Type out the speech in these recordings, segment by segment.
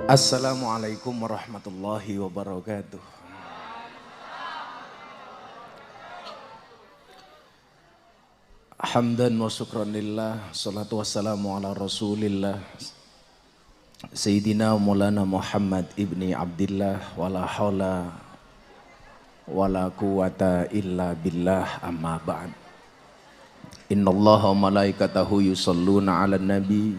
Assalamualaikum warahmatullahi wabarakatuh. Hamdan wa syukran lillah, salatu wassalamu ala rasulillah Sayyidina Maulana Muhammad ibni Abdillah, wala hawla wala quwata illa billah, amma ba'd. Inna allaha wa malaikatahu yusalluna ala nabi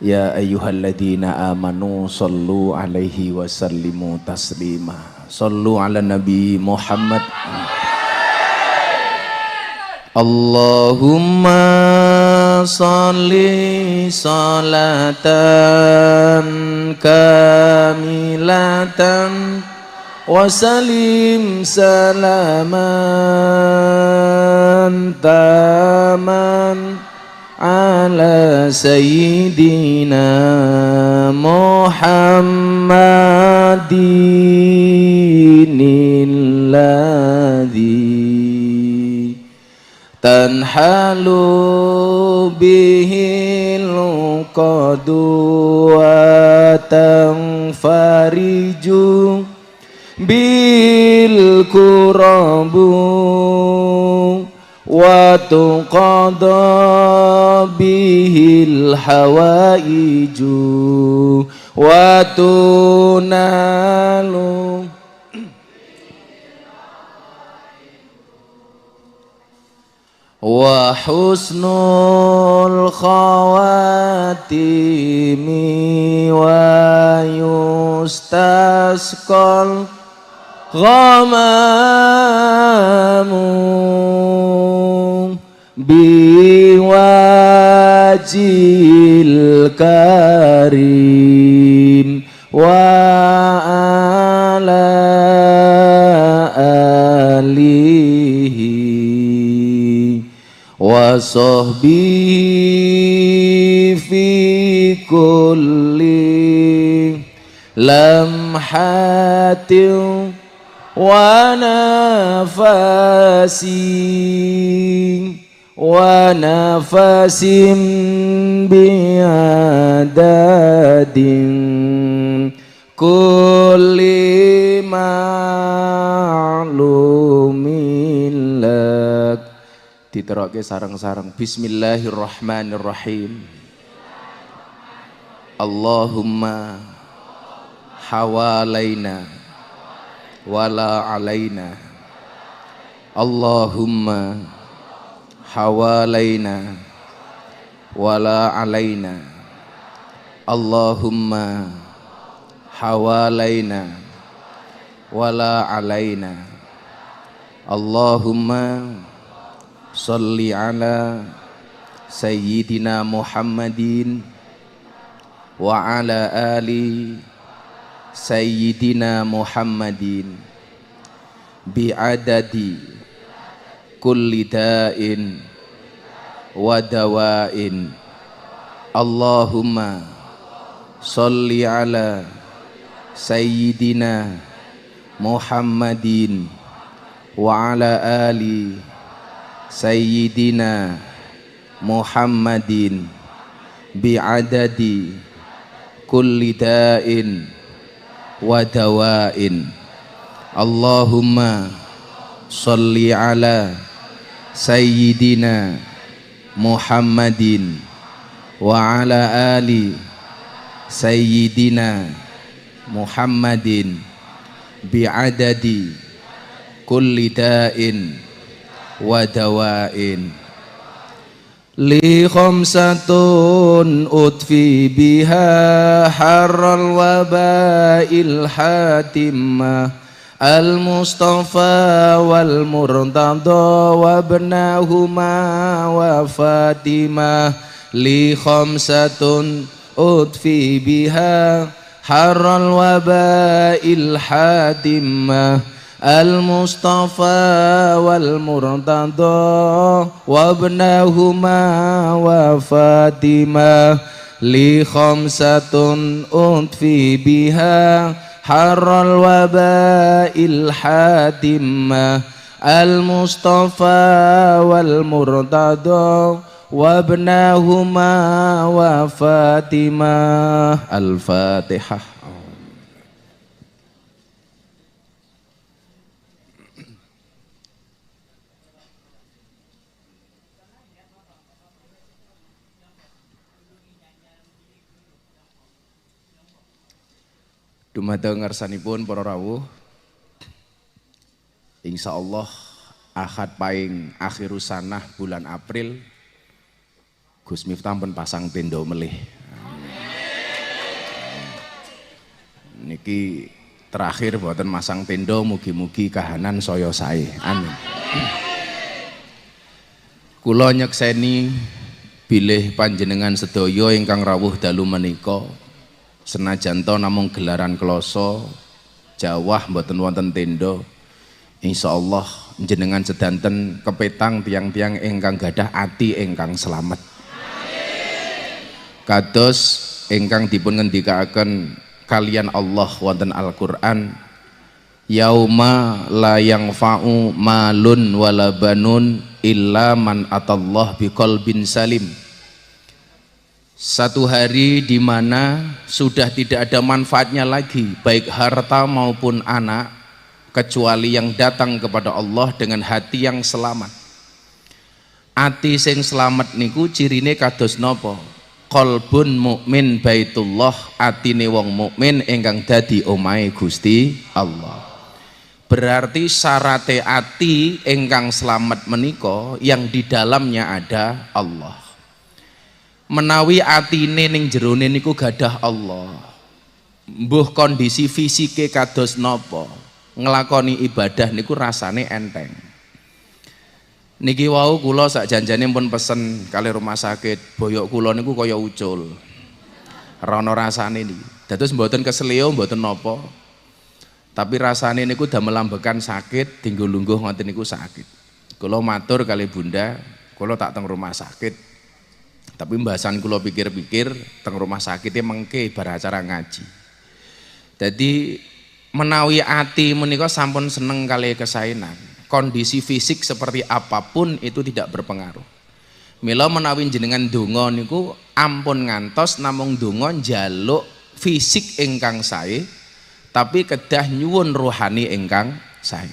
ya ayyuhalladzina amanu sallu alaihi wa sallimu taslima. Sallu ala nabi Muhammad. Allahumma salli salatan kamilatan wa salim salaman taman ala sayyidina Muhammadin alladhi tanhalu bihil qadu wa tanfariju bil kurabu wa tuqada bihil hawaiju wa tunalu wa husnul khawatimi wa yustasqal ghamamu biwajil karim wa ala alihi wa sahbihi fi kulli lamhatin wa nafasin biadadin kulli ma'lumin lak. Diterokke sareng-sareng. Bismillahirrahmanirrahim. Allahumma hawalaina wala alaina. Allahumma hawalaina wala alaina. Allahumma hawalaina wala alaina. Allahumma salli ala sayyidina Muhammadin wa ala ali sayyidina Muhammadin bi'adadi kulli da'in wa dawa'in. Allahumma salli ala sayyidina Muhammadin wa ala ali sayyidina Muhammadin bi'adadi kulli da'in wa dawa'in. Allahumma salli ala sayyidina Muhammadin wa ala ali sayyidina Muhammadin bi'adadi kulli da'in wa dawa'in. Li khamsatun utfi biha harral wabail hatimah al-mustafa wal murtada wa ibnahuma wa fatimah. Li khamsatun utfi biha harral wabail hatimah al-mustafa wal murtada wa ibnahuma wa fatimah. Li khamsatun utfi biha harral wabail hatimah al-mustafa wal murtada wabnahuma wa Fatimah. Al-Fatihah. Dumateng ngarsanipun para rawuh, insyaallah Ahad paing akhirus sanah bulan April Gus Miftah pun pasang tenda melih. Niki terakhir buatan masang tenda, mugi-mugi kahanan saya sae. Amin. Kula nyekseni bilih panjenengan sedaya ingkang rawuh dalu menika senajan to namung gelaran kloso jawah mboten wonten tenda, insyaallah jenengan sedanten kepetang tiang-tiang ingkang gadah ati ingkang selamat. Kados ingkang dipun ngendikaaken kalian Allah wonten Al-Qur'an, yauma la yanfa'u malun wala banun illa man atallah biqalbin salim. Satu hari di mana sudah tidak ada manfaatnya lagi baik harta maupun anak kecuali yang datang kepada Allah dengan hati yang selamat. Ati sing selamat niku cirine kados napa? Qalbun mukmin baitullah, atine wong mukmin ingkang dadi omahe Gusti Allah. Berarti syarate ati ingkang selamat menika yang di dalamnya ada Allah. Menawi atine ning jerone niku gadah Allah, mbuh kondisi fisike kados napa, nglakoni ibadah niku rasane enteng. Niki wau kula sak janjane pun pesen kali rumah sakit, boyok kula niku kaya ucul. Ora ana rasane niki. Dados mboten keseleo mboten napa. Tapi rasane niku damel ambekan sakit, dinggo lungguh ngoten niku sakit. Kula matur kali Bunda, kula tak teng rumah sakit. Tapi mbahasan kula pikir-pikir teng rumah sakitnya mengke bar acara ngaji. Jadi menawi ati menika sampun seneng kali kesaenan, kondisi fisik seperti apapun itu tidak berpengaruh. Mila menawi jenengan donga niku ampun ngantos namung donga njaluk fisik ingkang sae, tapi kedah nyuwun rohani ingkang sae.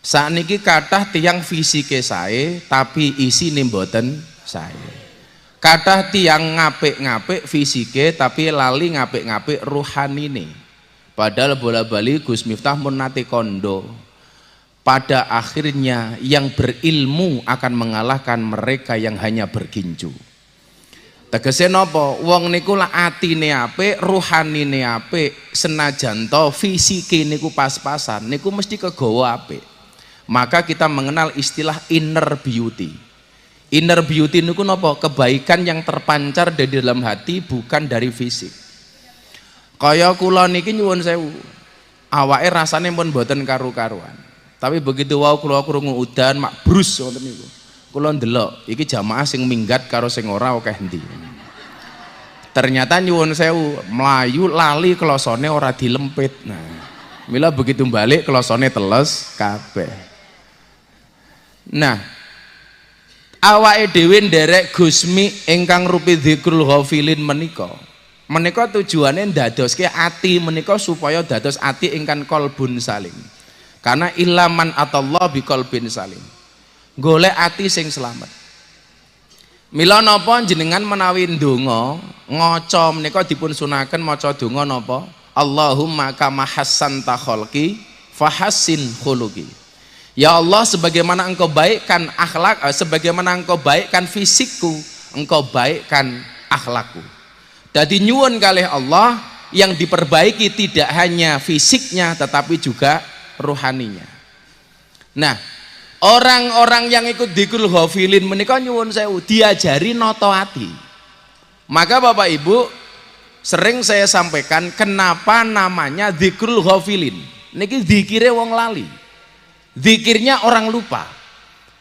Sakniki kathah tiyang fisike sae tapi isine mboten sae. Kathah tiyang ngapik-ngapik fisike tapi lali ngapik-ngapik rohanine. Padahal bola-bali Gus Miftah mun nate kondo. Pada akhirnya yang berilmu akan mengalahkan mereka yang hanya berginju. Tegese napa? Wong niku lak atine apik, rohanine apik, senajan to fisike niku pas-pasan, niku mesti kegawa apik. Maka kita mengenal istilah inner beauty. Inner beauty niku napa? Kebaikan yang terpancar dari dalam hati, bukan dari fisik. Kaya kula niki nyuwun sewu, awake rasane pun mboten karu-karuan. Tapi begitu wau kula krungu udan mak brus ngoten niku. Kula ndelok iki jamaah sing minggat karo sing ora akeh endi. Ternyata nyuwun sewu, mlayu lali klosone ora dilempit. Nah, mila begitu balik klosone teles kabeh. Nah, awake dhewe nderek Gusmi ingkang rupi dzikrul ghafilin menika tujuane ndadoske ati menika supaya dados ati ingkang qalbun salim. Karena ilaman atallah biqalbin salim. Golek ati sing selamat. Mila napa jenengan menawi ndonga ngaca menika dipun sunaken maca donga napa? Allahumma kama hassanta khalqi fahassin khuluqi. Ya Allah, sebagaimana engkau baikkan akhlak, sebagaimana engkau baikkan fisikku, engkau baikkan akhlakku. Jadi nyuwun kalih Allah yang diperbaiki tidak hanya fisiknya tetapi juga rohaninya. Nah, orang-orang yang ikut dzikrul ghafilin menika nyuwun sewu diajari noto ati. Maka Bapak Ibu sering saya sampaikan kenapa namanya dzikrul ghafilin. Niki zikire wong lali. Zikirnya orang lupa.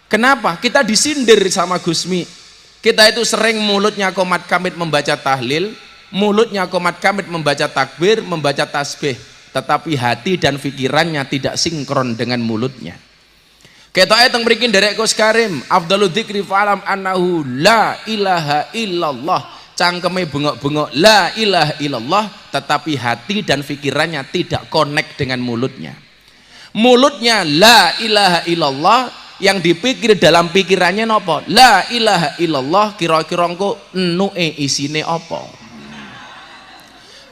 Kenapa? Kita disindir sama Gusmi. Kita itu sering mulutnya komat kamit membaca tahlil, mulutnya komat kamit membaca takbir, membaca tasbih. tetapi hati dan pikirannya tidak sinkron dengan mulutnya. Ketoke teng mriki nderek Gus Karim, afdhalu dzikri fa'lam annahu la ilaha illallah. Cangkeme bengok-bengok la ilaha illallah, tetapi hati dan pikirannya tidak connect dengan mulutnya. Mulutnya la ilaha illallah, yang dipikir dalam pikirannya nopo? La ilaha illallah, kira-kira engko enuke isine apa?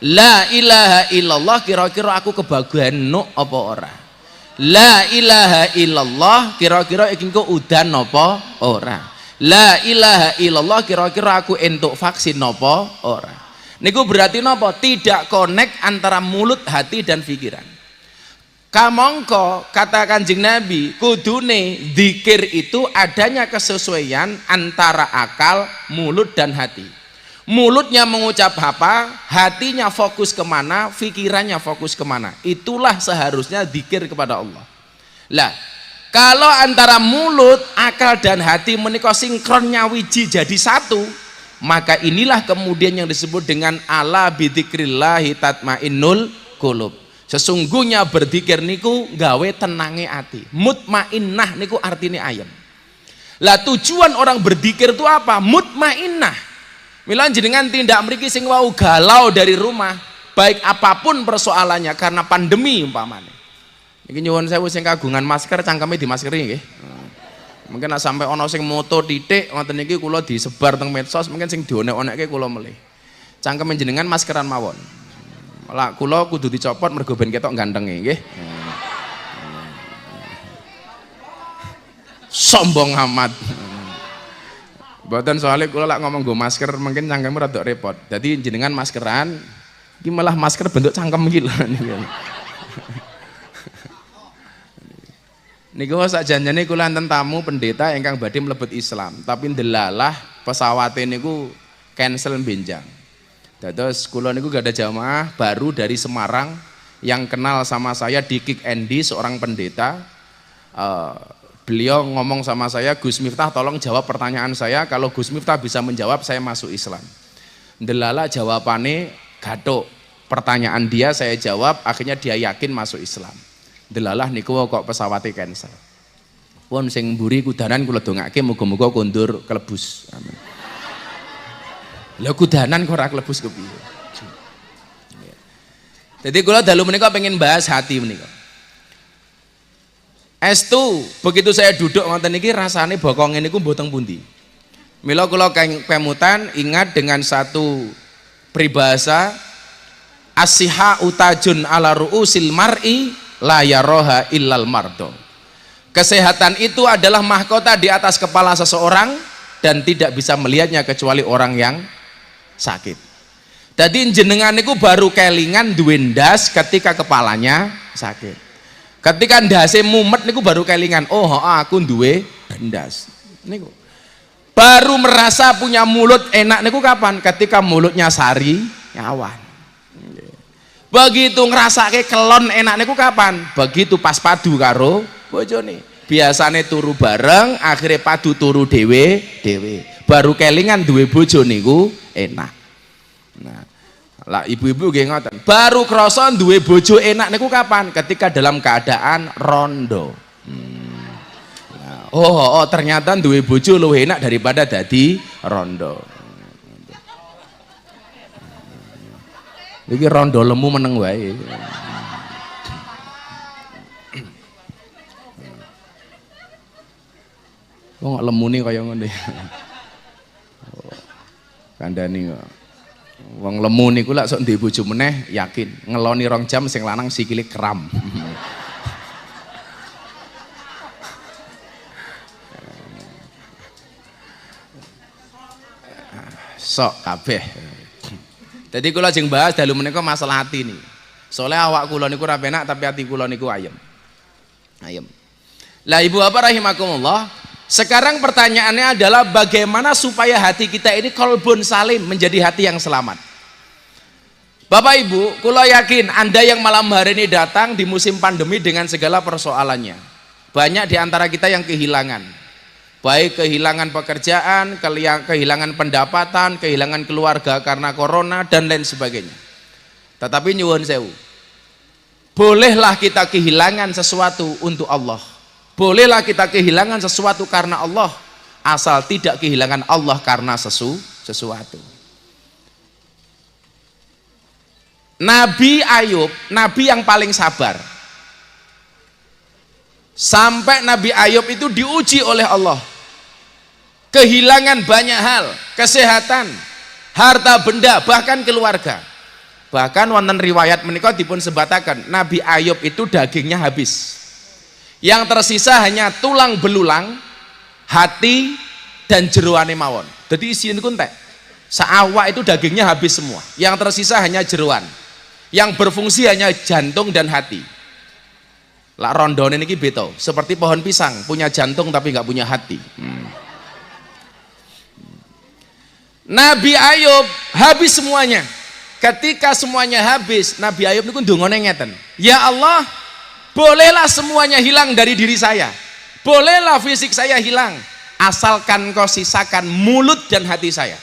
La ilaha illallah, kira-kira aku kebagian nuk apa ora? La ilaha illallah, kira-kira iki engko udan napa ora? La ilaha illallah, kira-kira aku entuk vaksin napa ora? Niku berarti napa? Tidak connect antara mulut, hati dan pikiran. Kamangka kata Kanjeng Nabi, kudune zikir itu adanya kesesuaian antara akal, mulut dan hati. Mulutnya mengucap apa, hatinya fokus kemana, pikirannya fokus kemana. Itulah seharusnya zikir kepada Allah. Lah, kalau antara mulut, akal dan hati menika sinkron nyawiji jadi satu, maka inilah kemudian yang disebut dengan ala bidzikrillahi tatmainnul qulub. Sesungguhnya berzikir niku gawe tenange ati. Mutmainnah niku artinya ayem. Lah tujuan orang berzikir itu apa? Mutmainnah. Mila jenengan tindak mriki sing wau galau dari rumah, baik apapun persoalannya karena pandemi umpamane. Niki nyuwun sewu sing kagungan masker cangkeme dimaskeri nggih. Mungkin nek sampai ana sing moto titik ngoten niki kula disebar teng medsos, mungkin sing dionek-onekke kula melih. Cangkeme jenengan maskeran mawon. Lah kula kudu dicopot mergo ben ketok gantenge nggih. Sombong amat. Mboten soalnya kula lak ngomong nggo masker mungkin cangkeme rada repot. Dadi jenengan maskeran iki malah masker bentuk cangkem iki lho. Niku sak janjane kula enten tamu pendeta ingkang badhe mlebet Islam, tapi ndelalah pesawate niku cancel benjang. Terus kula niku gak ada jamaah baru dari Semarang yang kenal sama saya di Kick Andy, seorang pendeta. Beliau ngomong sama saya, Gus Miftah tolong jawab pertanyaan saya, kalau Gus Miftah bisa menjawab saya masuk Islam. Delala jawabannya gathuk, pertanyaan dia saya jawab, akhirnya dia yakin masuk Islam. Delalah niku kok pesawatnya cancel. Pun sing mburi kudanan kula dongake muga-muga kondur kelebus. Amin. Lha kudanan kok ora klebus kepiye. Jadi kula dalu menika pengen bahas hati menika. Estu begitu saya duduk ngoten niki rasane bokonge niku mboten pundi. Mila kula kemutan ingat dengan satu peribahasa as-siha utajun ala ruusil mar'i la yaroha illal mardo. Kesehatan itu adalah mahkota di atas kepala seseorang dan tidak bisa melihatnya kecuali orang yang sakit. Jadi jenengan niku baru kelingan duwe ndas ketika kepalanya sakit. Ketika ndase mumet niku baru kelingan, oh aku duwe ndas. Niku. Baru merasa punya mulut enak niku kapan? Ketika mulutnya sari nyawan. Begitu ngrasake kelon enak niku kapan? Begitu pas padu karo bojone. Biasane turu bareng, akhirnya padu turu dhewe. Baru kelingan duwe bojo niku enak. Nah, lah ibu-ibu nggih ngoten. Baru krasa duwe bojo enak niku kapan? Ketika dalam keadaan rondo. Nah, oh, ternyata duwe bojo luwih enak daripada dadi rondo. Iki rondo lemu meneng wae. Wong lemune kaya ngene. Kandhani kok. Wong lemu niku lak sok ndek bojo meneh yakin ngeloni 2 jam sing lanang sikile kram. Sok kabeh. Jadi kula jeng bahas dalu menika masalah hati nih. Soalnya awak kula niku ora penak tapi hati kula niku ayem. Ayem. Lah ibu bapak rahimakumullah, sekarang pertanyaannya adalah bagaimana supaya hati kita ini qalbun salim, menjadi hati yang selamat. Bapak ibu, kula yakin Anda yang malam hari ini datang di musim pandemi dengan segala persoalannya. Banyak di antara kita yang kehilangan. Baik kehilangan pekerjaan, kehilangan pendapatan, kehilangan keluarga karena corona dan lain sebagainya. Tetapi nyuwun sewu, Bolehlah kita kehilangan sesuatu untuk Allah, bolehlah kita kehilangan sesuatu karena Allah, asal tidak kehilangan Allah karena sesuatu. Nabi Ayub, nabi yang paling sabar. Sampai Nabi Ayub itu diuji oleh Allah, kehilangan banyak hal, kesehatan, harta benda, bahkan keluarga. Bahkan wonten riwayat menika dipun sebataken Nabi Ayub itu dagingnya habis, yang tersisa hanya tulang belulang, hati dan jeroane mawon. Jadi isian kuntek seawak itu dagingnya habis semua, yang tersisa hanya jeroan, yang berfungsi hanya jantung dan hati. Lah rondone niki beto seperti pohon pisang, punya jantung tapi nggak punya hati. Nabi Ayub habis semuanya. Ketika semuanya habis, Nabi Ayub niku ndongane ngeten, ya Allah, bolehlah semuanya hilang dari diri saya, bolehlah fisik saya hilang, asalkan kau sisakan mulut dan hati saya.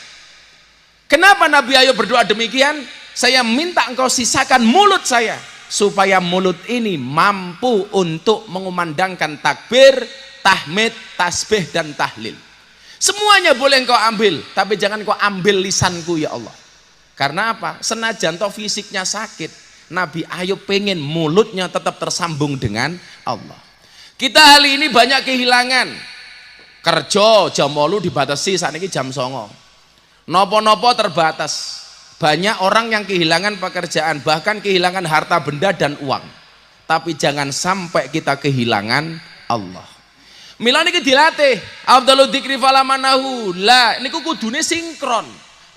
Kenapa Nabi Ayub berdoa demikian? Saya minta engkau sisakan mulut saya, supaya mulut ini mampu untuk mengumandangkan takbir, tahmid, tasbih dan tahlil. Semuanya boleh engkau ambil, tapi jangan engkau ambil lisanku ya Allah. Karena apa? Senajan toh fisiknya sakit, Nabi Ayub pengen mulutnya tetap tersambung dengan Allah. Kita hari ini banyak kehilangan. Kerja jam 8 dibatasi, saat ini jam 9. Nopo-nopo terbatas. Banyak orang yang kehilangan pekerjaan, bahkan kehilangan harta benda dan uang. Tapi jangan sampai kita kehilangan Allah. Mila niki dilatih, Abdul dzikri falamanahu. Lah niku kudune sinkron.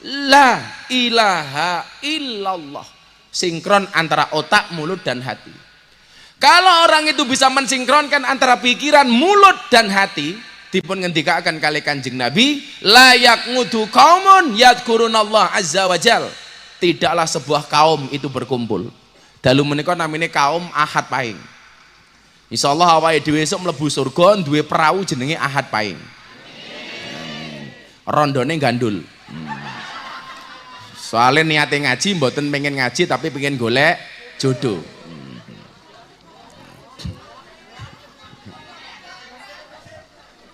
La ilaha illallah, sinkron antara otak, mulut dan hati. Kalau orang itu bisa mensinkronkan antara pikiran, mulut dan hati, dipun ngendikaken kali Kanjeng Nabi, layak ngudu kaumun yadkurunallah azza wajal, tidaklah sebuah kaum itu berkumpul. Dalu menika namine kaum Ahad Pahing. Insyaallah awake dhewe esuk mlebu surga duwe perahu jenenge Ahad Pahing. Rondone gandul. Soalnya niatnya ngaji, mboten pengen ngaji tapi pengen golek jodoh.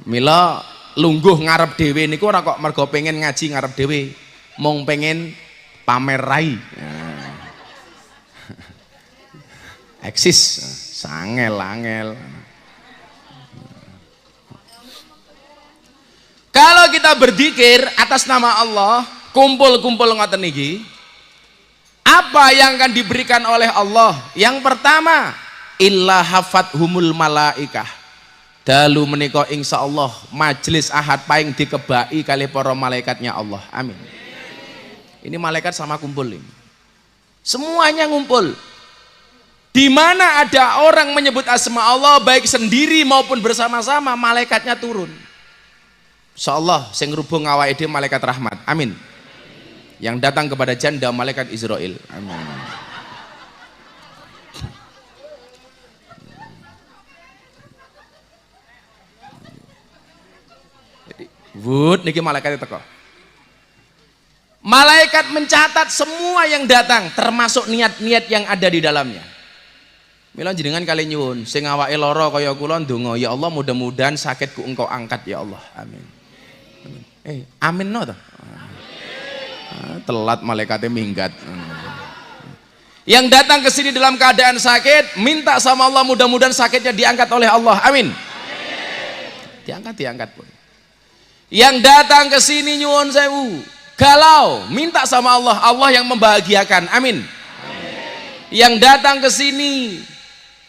Mila lungguh ngarep dhewe niku ora kok mergo pengen ngaji ngarep dhewe, mung pengen pamer rai. Eksis, sangel-angel. Kalau kita berzikir atas nama Allah, kumpul-kumpul ngoten niki, apa yang akan diberikan oleh Allah? Yang pertama, illa hafathumul malaikah. Dalu menika insyaallah majelis Ahad Pahing dikebai kali para malaikatnya Allah. Amin. Ini malaikat sama kumpul ini. Semuanya ngumpul. Di mana ada orang menyebut asma Allah baik sendiri maupun bersama-sama, malaikatnya turun. Insyaallah sing ngrubung awake dhewe malaikat rahmat. Amin. Yang datang kepada janda malaikat Israel. Amin. Jadi, wud niki malaikat teko. Malaikat mencatat semua yang datang, termasuk niat-niat yang ada di dalamnya. Mila jenengan kali nyuwun, sing awake lara kaya kula ndonga, ya Allah mudah-mudahan sakitku engkau angkat ya Allah. Amin. Amin. Amin no to. Telat malaikatnya minggat. Yang datang ke sini dalam keadaan sakit, minta sama Allah mudah-mudahan sakitnya diangkat oleh Allah. Amin. Diangkat pun. Yang datang ke sini nyuwun sewu, galau, minta sama Allah, Allah yang membahagiakan. Amin. Yang datang ke sini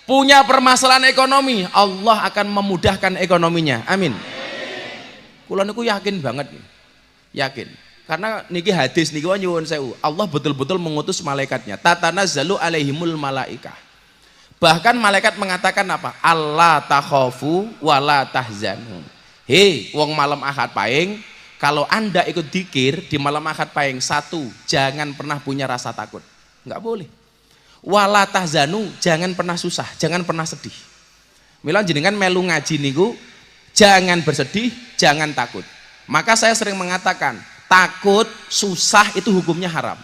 punya permasalahan ekonomi, Allah akan memudahkan ekonominya. Amin. Kula niku yakin banget nih. Yakin. Karena niki hadis niki nyuwun sewu, Allah betul-betul mengutus malaikatnya. Tatanazzalu alaihimul malaikah. Bahkan malaikat mengatakan apa? Allah takhafu wala tahzanu. Hei, wong malam Ahad Pahing, kalau Anda ikut dzikir di malam Ahad Pahing, satu, jangan pernah punya rasa takut. Enggak boleh. Wala tahzanu, jangan pernah susah, jangan pernah sedih. Mila jenengan melu ngaji niku, jangan bersedih, jangan takut. Maka saya sering mengatakan, takut, susah itu hukumnya haram.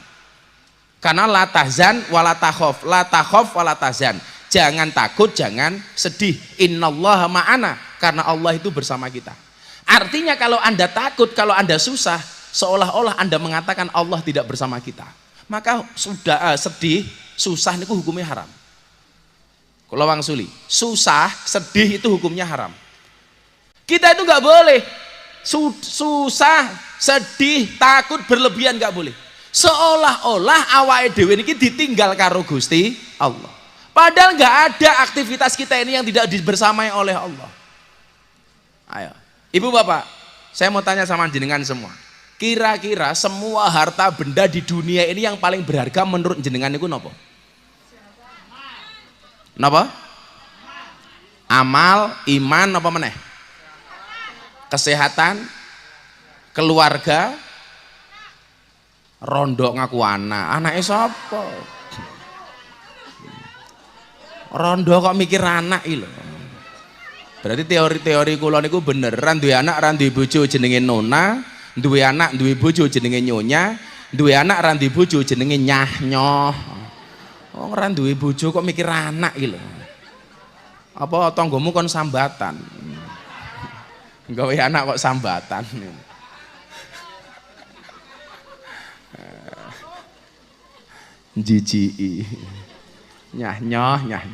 Karena la tahzan wala takhaf, la takhaf wala tahzan. Jangan takut, jangan sedih. Innallaha ma'ana, karena Allah itu bersama kita. Artinya kalau Anda takut, kalau Anda susah, seolah-olah Anda mengatakan Allah tidak bersama kita. Maka sudah sedih, susah itu hukumnya haram. Kalau wangsuli, susah, sedih itu hukumnya haram. Kita itu nggak boleh susah, sedih, takut berlebihan, nggak boleh. Seolah-olah awake dhewe niki ditinggal karo Gusti Allah. Padahal nggak ada aktivitas kita ini yang tidak dibersamai oleh Allah. Ayo, ibu bapak, saya mau tanya sama jenengan semua. Kira-kira semua harta benda di dunia ini yang paling berharga menurut jenengan itu napa? Napa? Amal, iman, apa meneh? Kesehatan, keluarga, rondo ngaku anaknya sapa? Rondo kok mikir anak iki lho. Berarti teori-teori kula niku beneran, duwe anak ra duwe bojo jenenge Nona, duwe anak duwe bojo jenenge Nyonya, duwe anak ra duwe bojo jenenge Nyah Nyoh. Wong ra duwe bojo kok mikir anak iki lho. Apa tanggomu kon sambatan? Gawe anak kok sambatan. Jijiki. Nyah nyoh, nyah.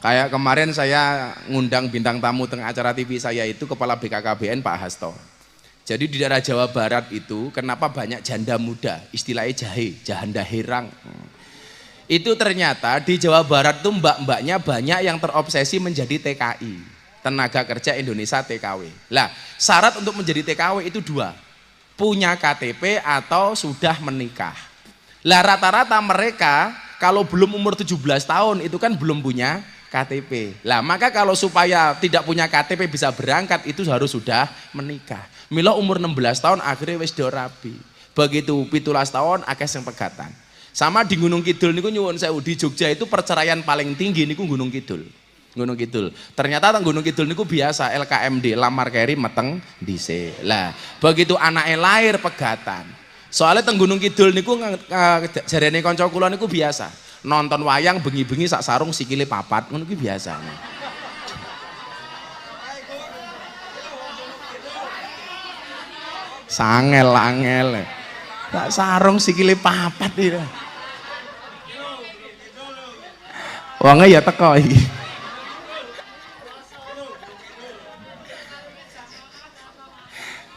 Kayak kemarin saya ngundang bintang tamu tengah acara TV saya itu Kepala BKKBN Pak Hasto. Jadi di daerah Jawa Barat itu kenapa banyak janda muda, istilahnya jahe, janda herang. Itu ternyata di Jawa Barat tuh mbak-mbaknya banyak yang terobsesi menjadi TKI, tenaga kerja Indonesia TKW. Lah, syarat untuk menjadi TKW itu dua, punya KTP atau sudah menikah. Lah rata-rata mereka kalau belum umur 17 tahun itu kan belum punya KTP. Lah maka kalau supaya tidak punya KTP bisa berangkat itu harus sudah menikah. Mila umur 16 tahun akhirnya wis do rabi. Begitu 17 tahun akeh sing pegatan. Sama di Gunung Kidul niku nyuwun sewu, di Jogja itu perceraian paling tinggi niku Gunung Kidul. Gunung Kidul. Ternyata teng Gunung Kidul niku biasa LKMD, lamar keri meteng dhisik. Lah begitu anake lahir pegatan. Soalnya teng Gunung Kidul niku jarene kanca kula niku biasa. Nonton wayang bengi-bengi sak sarung sikile papat, ngono ki biasa. Sangel-angel. Sak sarung sikile papat iki. Wonge ya teko iki.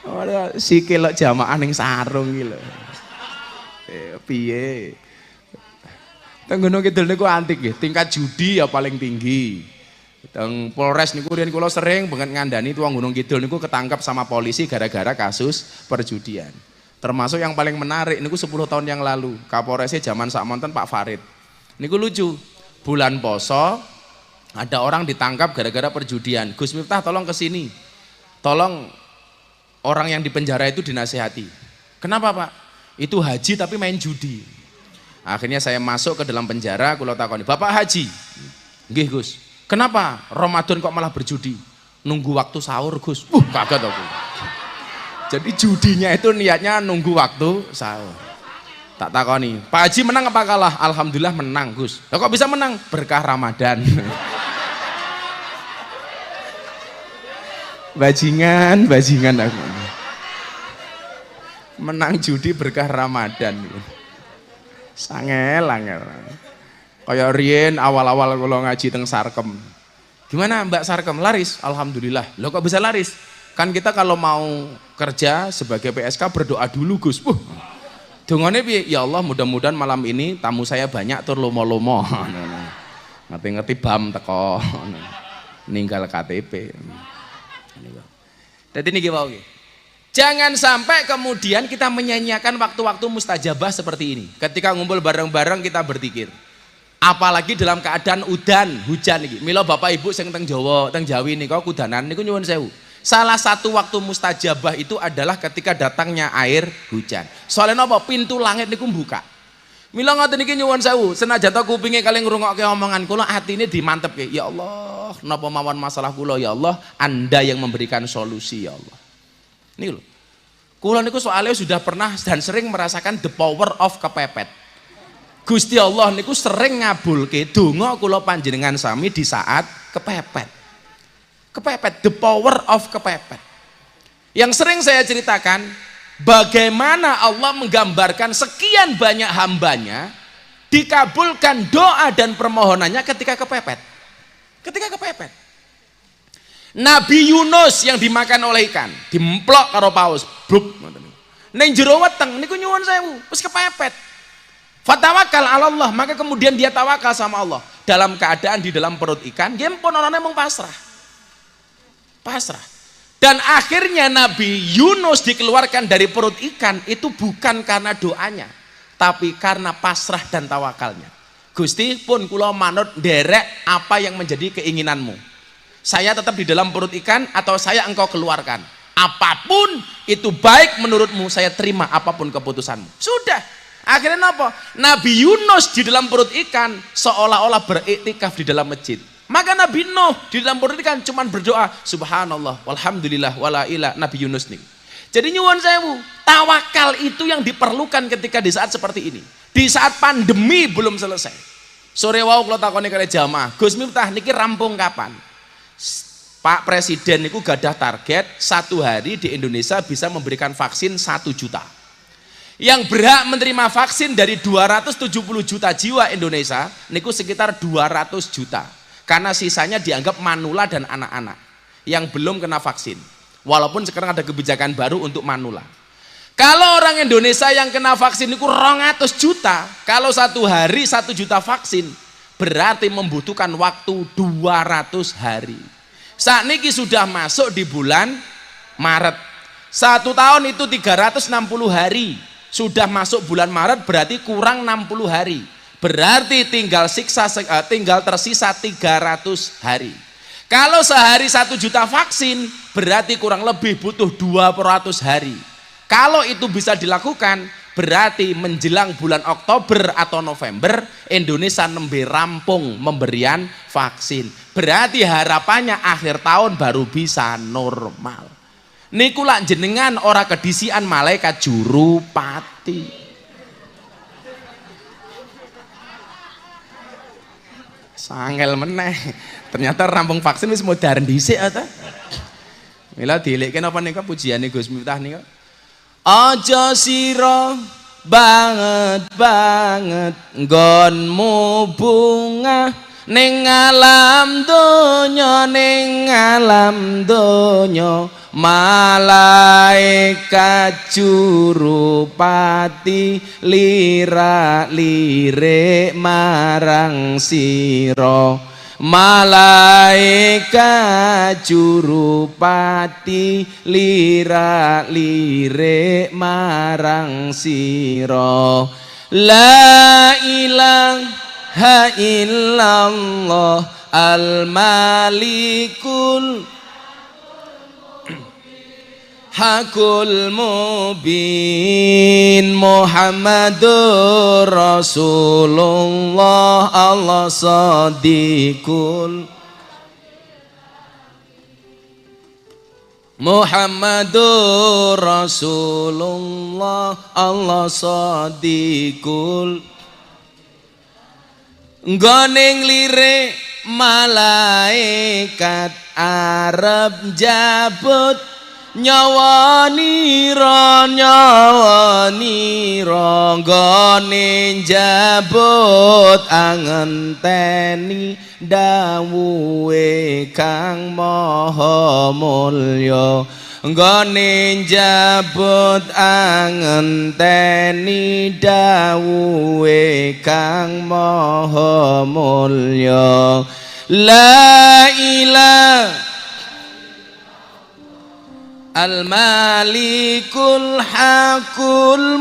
Ora sikil jamaah ning sarung iki lho. Piye? Teng Gunung Kidul niku antik nggih, tingkat judi ya paling tinggi. Teng Polres niku riyen kula sering banget ngandani tuang Gunung Kidul niku ketangkap sama polisi gara-gara kasus perjudian. Termasuk yang paling menarik niku 10 tahun yang lalu, Kapolresnya zaman sakmonten Pak Farid. Niku lucu. Bulan poso ada orang ditangkap gara-gara perjudian. Gus Miftah tolong ke sini. Tolong orang yang di penjara itu dinasehati. Kenapa Pak? Itu haji tapi main judi. Akhirnya saya masuk ke dalam penjara, kula takoni, "Bapak haji?" "Nggih, Gus." "Kenapa Ramadan kok malah berjudi?" "Nunggu waktu sahur, Gus." Kaget aku. Jadi judinya itu niatnya nunggu waktu sahur. Tak takoni, "Pak Haji menang apa kalah?" "Alhamdulillah menang, Gus." "Lah kok bisa menang?" "Berkah Ramadan." Bajingan aku. Menang judi berkah Ramadan. Sangel. Kayak riyen awal-awal kula ngaji teng Sarkem. "Gimana Mbak Sarkem, laris?" "Alhamdulillah." "Loh kok bisa laris?" "Kan kita kalau mau kerja sebagai PSK berdoa dulu, Gus." Dongane piye? "Ya Allah, mudah-mudahan malam ini tamu saya banyak tur lomo-lomo." Ngerti-ngerti bam teko. Ninggal KTP. Dadi niki wae. Jangan sampai kemudian kita menyanyiakan waktu-waktu mustajabah seperti ini. Ketika ngumpul bareng-bareng kita berzikir. Apalagi dalam keadaan hujan iki. Mila Bapak Ibu sing teng Jawa, teng Jawi nika kudanan niku nyuwun sewu. Salah satu waktu mustajabah itu adalah ketika datangnya air hujan. Soalnya napa? Pintu langit niku buka. Mila ngoten niki nyuwun sewu, senajan ta kupinge kali ngrungokke omongan kula, atine dimantepke. Ya Allah, napa mawon masalah kula ya Allah, Anda yang memberikan solusi ya Allah. Nih lho. Kula niku soalnya sudah pernah dan sering merasakan the power of kepepet. Gusti Allah niku sering ngabulke donga kula panjenengan sami di saat kepepet. Kepepet, the power of kepepet. Yang sering saya ceritakan, bagaimana Allah menggambarkan sekian banyak hambanya dikabulkan doa dan permohonannya ketika kepepet. Ketika kepepet. Nabi Yunus yang dimakan oleh ikan, dimplok karo paus, bluk. Ning jero weteng niku nyuwun sewu, wis kepepet. Fatawakal ala Allah, maka kemudian dia tawakal sama Allah. Dalam keadaan di dalam perut ikan, dia pun orangnya mung pasrah. Pasrah. Dan akhirnya Nabi Yunus dikeluarkan dari perut ikan itu bukan karena doanya, tapi karena pasrah dan tawakalnya. Gusti pun kula manut nderek apa yang menjadi keinginanmu. Saya tetap di dalam perut ikan atau saya engkau keluarkan. Apapun itu baik menurutmu, saya terima apapun keputusanmu. Sudah. Akhirnya apa? Nabi Yunus di dalam perut ikan seolah-olah beriktikaf di dalam masjid. Maka Nabi Nuh di dalam perut ikan cuman berdoa subhanallah walhamdulillah wala ilah. Nabi Yunus nih. Jadi nyuwun sewu, tawakal itu yang diperlukan ketika di saat seperti ini. Di saat pandemi belum selesai. Sore wau kula takoni kali jamaah, Gus Miftah niki rampung kapan? Pak Presiden niku gadah target 1 hari di Indonesia bisa memberikan vaksin 1 juta. Yang berhak menerima vaksin dari 270 juta jiwa Indonesia niku sekitar 200 juta. Karena sisanya dianggap manula dan anak-anak yang belum kena vaksin. Walaupun sekarang ada kebijakan baru untuk manula. Kalau orang Indonesia yang kena vaksin niku 200 juta, kalau 1 hari 1 juta vaksin berarti membutuhkan waktu 200 hari. Saat niki sudah masuk di bulan Maret. 1 tahun itu 360 hari. Sudah masuk bulan Maret berarti kurang 60 hari. Berarti tinggal tersisa 300 hari. Kalau sehari 1 juta vaksin berarti kurang lebih butuh 200 hari. Kalau itu bisa dilakukan berarti menjelang bulan Oktober atau November Indonesia nembe rampung pemberian vaksin. Berarti harapannya akhir tahun baru bisa normal. Niku lak jenengan ora kedisian malaikat juru pati. Sangel meneh. Ternyata rampung vaksin wis modern dhisik ta. Mila dilekke napa nika pujiane Gus Miftah nika. Aja sira banget nggonmu bunga ning alam donya malaikat juru pati lirik marang sira. Malaikat juru pati lirik marang sira. La ilaha illallah al-malikul hakul mubin Muhammadur Rasulullah Allah sadiqul Muhammadur Rasulullah Allah sadiqul nggoning lirik malaikat arep jabut nyawa nira nggone jabut angenteni dawuhe Kang Maha Mulya nggone jabut angenteni dawuhe Kang Maha Mulya. La ilaha Al-Malikul Hakul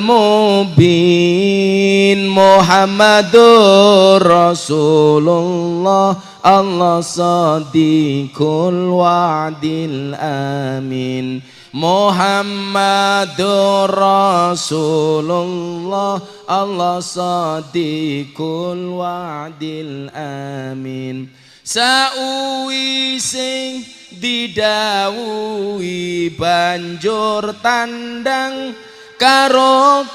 Mubin Muhammadur Rasulullah Allah sadiqul wa'dil amin Muhammadur Rasulullah Allah sadiqul wa'dil amin. Sauwising didhawuhi banjur tandang karo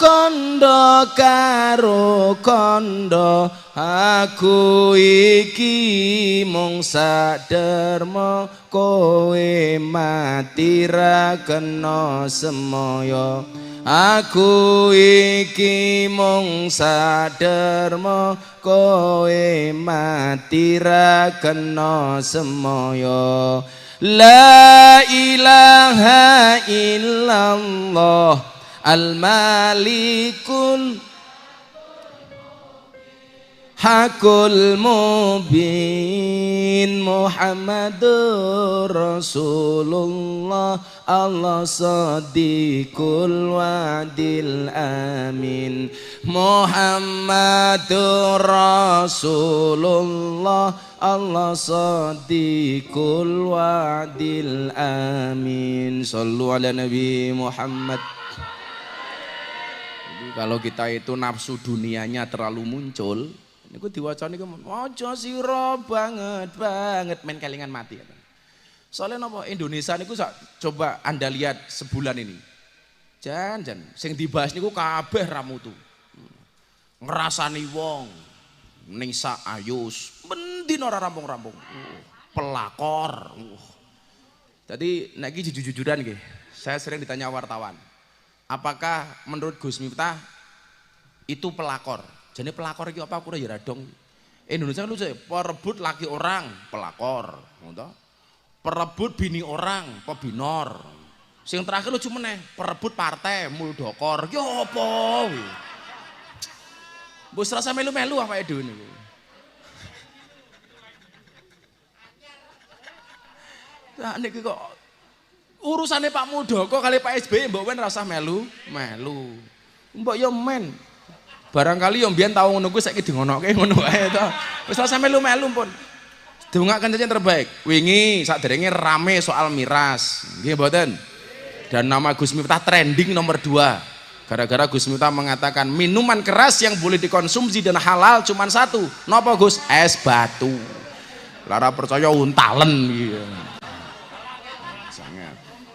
kondo aku iki mung saderma kowe mati ra kena semoyo aku iki mung saderma kowe mati ra kena semoyo la ilaha illallah al-malikul hakul mubin Muhammadur Rasulullah Allah sadiqul wadil amin Muhammadur Rasulullah Allah sadiqul wadil amin sallu ala nabi Muhammad. Jadi kalau kita itu nafsu dunianya terlalu muncul ini ku diwacane ku aja sira banget main kelingan mati. Soalnya napa Indonesia niku coba Anda lihat sebulan ini. Jan sing dibahas niku kabeh ra mutu. Ngrasani wong Nisa Ayus mendino ora rampung-rampung. Pelakor. Tadi nek iki jujur-jujuran nggih. Saya sering ditanya wartawan. Apakah menurut Gus Miftah itu pelakor? Jadi pelakor iki apa aku ya radong. Indonesia kan lucu, perebut laki orang, pelakor, ngono. Perebut bini orang, pebinor. Sing terakhir lucu meneh, perebut partai, muldokor. Ki apa kuwi? Mbok rasa melu-melu apa edo niku. Lah niki kok urusane Pak Muldoko kali Pak SBY mbok wen rasa melu. Mbok yo men. Barangkali yang mbiyen tau ngono kuwi saiki dingonoke ngono wae to. Wis rasa melu-melu pun. Dongaaken yang terbaik. Wingi saderenge rame soal miras. Nggih mboten? Dan nama Gus Miftah trending nomor 2. Gara-gara Gus Miftah mengatakan minuman keras yang boleh dikonsumsi dan halal cuma satu. Napa Gus? Es batu. Lara percaya untalen gitu.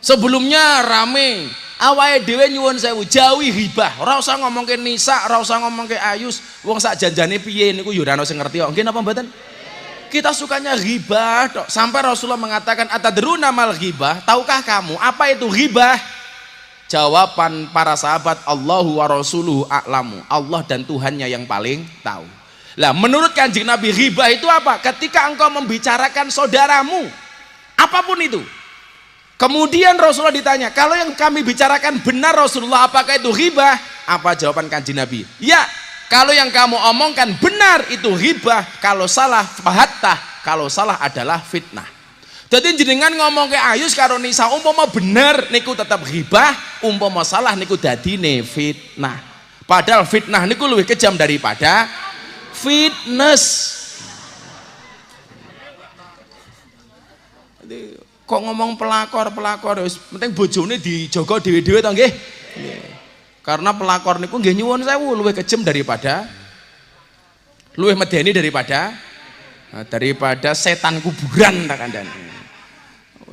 Sebelumnya rame awake dhewe nyuwun sewu jauhi hibah, ora usah ngomongke Nisa, ora usah ngomongke Ayus, wong sak janjane piye niku yo ora ono sing ngerti kok. Nggih napa mboten? Kita sukanya ghibah tok. Sampai Rasulullah mengatakan atadruna mal ghibah? Tahukah kamu apa itu ghibah? Jawaban para sahabat Allahu wa rasuluhu a'lamu. Allah dan Tuhannya yang paling tahu. Lah menurut Kanjeng Nabi ghibah itu apa? Ketika engkau membicarakan saudaramu apapun itu. Kemudian Rasulullah ditanya, kalau yang kami bicarakan benar Rasulullah, apakah itu ghibah? Apa jawaban Kanjeng Nabi? Ya, kalau yang kamu omongkan benar itu ghibah, kalau salah fahattah, kalau salah adalah fitnah. Jadi jenengan ngomong ke Ayus karo Nisa umpama bener niku tetap ghibah, umpama salah niku dadine fitnah. Padahal fitnah niku lebih kejam daripada fitness. Jadi kok ngomong pelakor wis penting bojone dijaga dhewe-dhewe to nggih. Karena pelakor niku nggih nyuwun sewu luwih kejam daripada luwih medeni daripada setan kuburan tak kandhani.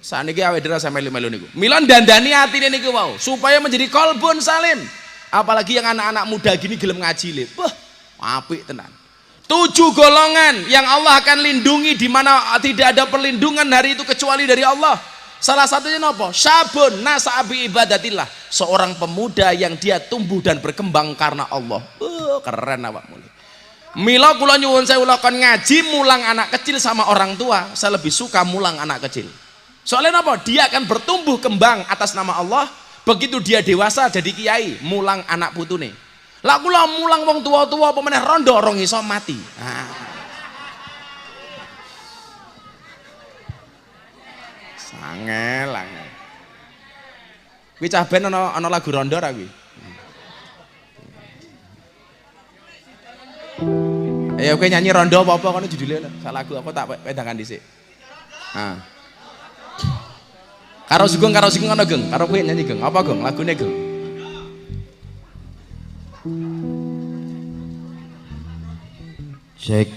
Saniki awake dhewe sampe melu niku. Mila dandani atine niku wau supaya menjadi qalbun salim. Apalagi yang anak-anak muda gini gelem ngaji le. Wah, apik tenan. 7 golongan yang Allah akan lindungi di mana tidak ada perlindungan hari itu kecuali dari Allah. Salah satunya apa? Syabun nasa'abi ibadatillah. Seorang pemuda yang dia tumbuh dan berkembang karena Allah. Keren awak mulai. Mila kula nyuwun sewu lakon ngaji mulang anak kecil sama orang tua. Saya lebih suka mulang anak kecil. Soalnya apa? Dia akan bertumbuh kembang atas nama Allah. Begitu dia dewasa jadi kiai, mulang anak putune. Lah kula mulang wong tua-tua apa meneh rondo orang iso mati. Sangel. Kuwi cah ben ana lagu rondo ra kuwi. Ayo kowe nyanyi rondo apa-apa kono judule sak lagu apa tak wedangan dhisik. Karo Sugeng ana Geng, karo kowe nyanyi Geng. Apa Geng? Lagune Geng. Sik.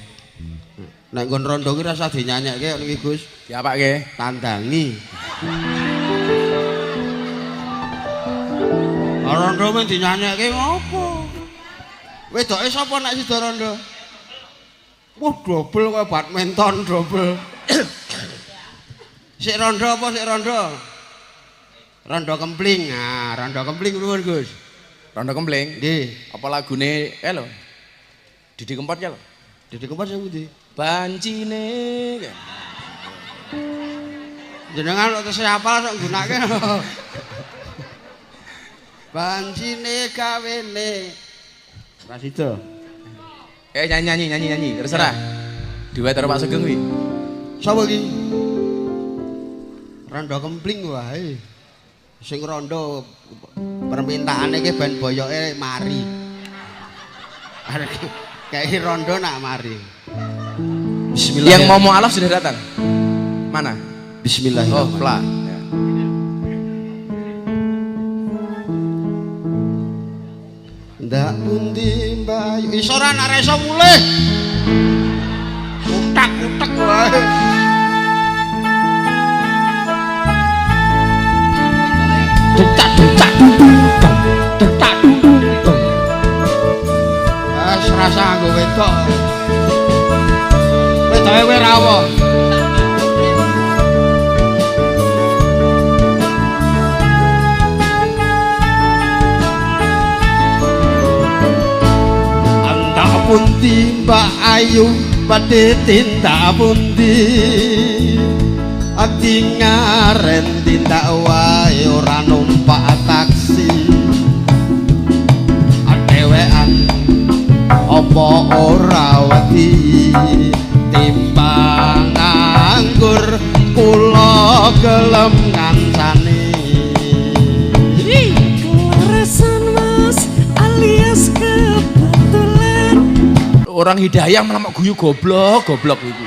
Nek nggon rondo ki rasa dinyanyekke niki Gus. Diapake? Tandangi. Rondo men dinyanyekke ngopo? Wedoke sapa nek sida rondo? Wah, dobel kaya badminton dobel. Sik rondo apa sik rondo? Rondo kempling. Nah, rondo kempling nuwun, Gus. Rondo kempling. Nggih. Apa lagune lho? Didi Kempot ya lho. Didi Kempot sing pundi? Bancine. Jenengan kok tesih hafal sok gunake. Bancine kawene. Ora sida. Nyanyi. Terserah. Duet karo Pak Sugeng kuwi. Sapa iki? Rondo kempling wae. Sing rondo permintaane iki ben boyoke mari. Kayak rondo nak mari. Bismillah. Yang mau mualaf sudah datang. Mana? Bismillahirrahmanirrahim. Oh, Fla. Ya. Ndak pundi mbayu iso ora nek iso mulih. Utak-utak wae. Detak-detak dudung. Detak dudung. Wes rasa nggo wedok. Wedoke kowe ra apa? Pundi Mbak Ayu badhe tindak pundi ati ngaren tindak wae ora numpak taksi dhewean apa ora wedi timbang nganggur kula gelem ngancani keleresan mas alias kebetulan. Orang hidayah malah guyu goblok itu.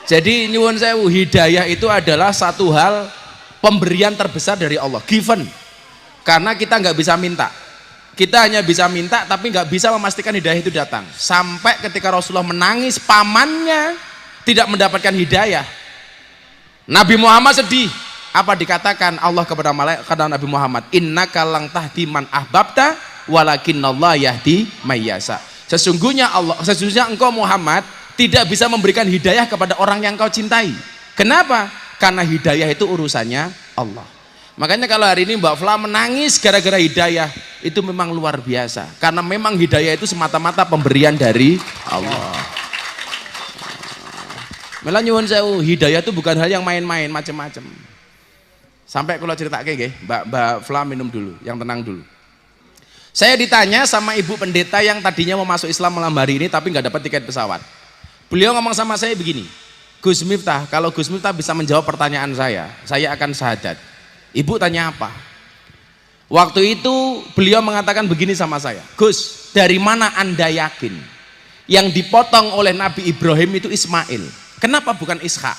Jadi nyuwun sewu, hidayah itu adalah satu hal pemberian terbesar dari Allah, given. Karena kita nggak bisa minta, kita hanya bisa minta tapi nggak bisa memastikan hidayah itu datang. Sampai ketika Rasulullah menangis pamannya tidak mendapatkan hidayah, Nabi Muhammad sedih. Apa dikatakan Allah kepada malaikat Nabi Muhammad? Innaka lang tahdi man ahbabta walakinallah yahdi mayyasa. Sesungguhnya engkau Muhammad tidak bisa memberikan hidayah kepada orang yang kau cintai. Kenapa? Karena hidayah itu urusannya Allah. Makanya kalau hari ini Mbak Fla menangis gara-gara hidayah, itu memang luar biasa. Karena memang hidayah itu semata-mata pemberian dari Allah. Malah nyuwun sewu, hidayah itu bukan hal yang main-main macam-macam. Sampai kalau cerita kayak Mbak Fla minum dulu, yang tenang dulu. Saya ditanya sama ibu pendeta yang tadinya mau masuk Islam malam hari ini tapi nggak dapat tiket pesawat. Beliau ngomong sama saya begini, Gus Miftah, kalau Gus Miftah bisa menjawab pertanyaan saya akan syahadat. Ibu tanya apa? Waktu itu beliau mengatakan begini sama saya, Gus, dari mana Anda yakin yang dipotong oleh Nabi Ibrahim itu Ismail? Kenapa bukan Ishak?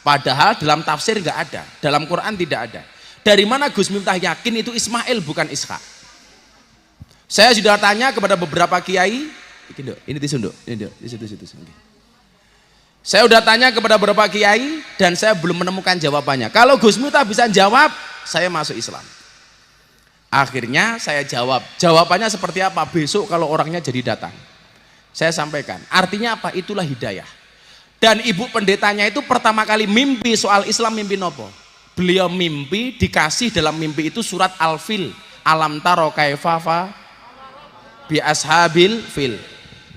Padahal dalam tafsir nggak ada, dalam Quran tidak ada. Dari mana Gus Miftah yakin itu Ismail bukan Ishak? Saya sudah tanya kepada beberapa kiai, ini disunduk, ini di situ. Saya sudah tanya kepada beberapa kiai dan saya belum menemukan jawabannya. Kalau Gus Miftah bisa jawab, saya masuk Islam. Akhirnya saya jawab, jawabannya seperti apa? Besok kalau orangnya jadi datang. Saya sampaikan, artinya apa? Itulah hidayah. Dan ibu pendetanya itu pertama kali mimpi soal Islam, mimpi nopo? Beliau mimpi, dikasih dalam mimpi itu surat Al-Fil, alam taro kaifafa bi ashabil fil.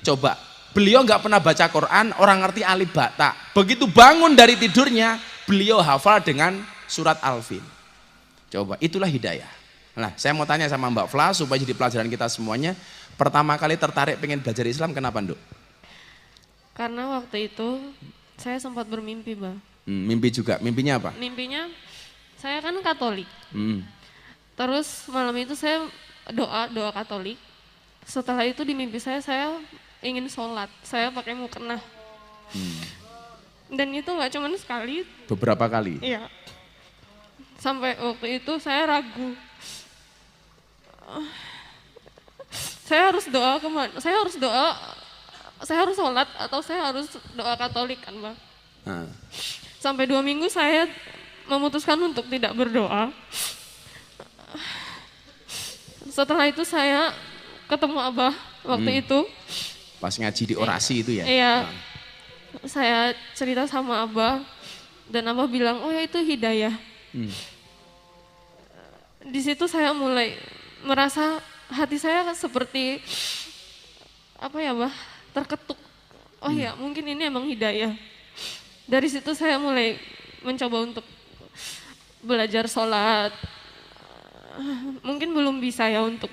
Coba, beliau nggak pernah baca Quran, orang ngerti alif ba ta. Begitu bangun dari tidurnya, beliau hafal dengan surat Al-Fil. Coba, itulah hidayah. Nah, saya mau tanya sama Mbak Fla supaya jadi pelajaran kita semuanya. Pertama kali tertarik pengen belajar Islam, kenapa, Nduk? Karena waktu itu saya sempat bermimpi, Bang. Mimpi juga. Mimpinya apa? Mimpinya saya kan Katolik. Terus malam itu saya doa Katolik. Setelah itu di mimpi saya ingin sholat, saya pakai mukena. Dan itu nggak cuma sekali. Beberapa kali? Iya. Sampai waktu itu saya ragu. Saya harus doa kemana? Saya harus sholat atau saya harus doa Katolik kan Bang? Sampai 2 minggu saya memutuskan untuk tidak berdoa. setelah itu saya ketemu Abah waktu itu. Pas ngaji di orasi itu ya? Iya, saya cerita sama Abah dan Abah bilang, oh ya itu hidayah. Di situ saya mulai merasa hati saya seperti apa ya Bah, terketuk. Oh ya mungkin ini emang hidayah. Dari situ saya mulai mencoba untuk belajar sholat. Mungkin belum bisa ya untuk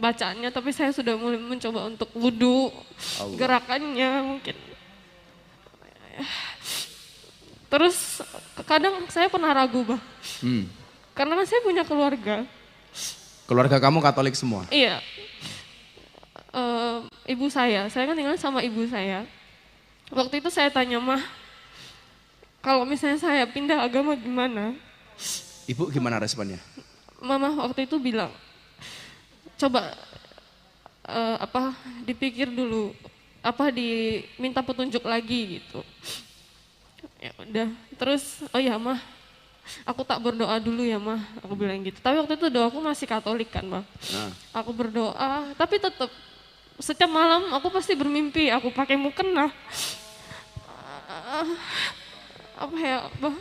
bacaannya, tapi saya sudah mulai mencoba untuk wudhu, gerakannya mungkin. Terus kadang saya pernah ragu Bah, karena kan saya punya keluarga. Keluarga kamu Katolik semua? Iya. Ibu saya kan tinggal sama ibu saya. Waktu itu saya tanya, Mah, kalau misalnya saya pindah agama gimana? Ibu gimana responnya? Mama waktu itu bilang, coba dipikir dulu, diminta petunjuk lagi gitu. Ya udah, terus oh ya Mah, aku tak berdoa dulu ya Mah, aku bilang gitu. Tapi waktu itu doaku masih Katolik kan Mah. Aku berdoa, tapi tetap setiap malam aku pasti bermimpi, aku pakai mukena. Apa ya, Bah,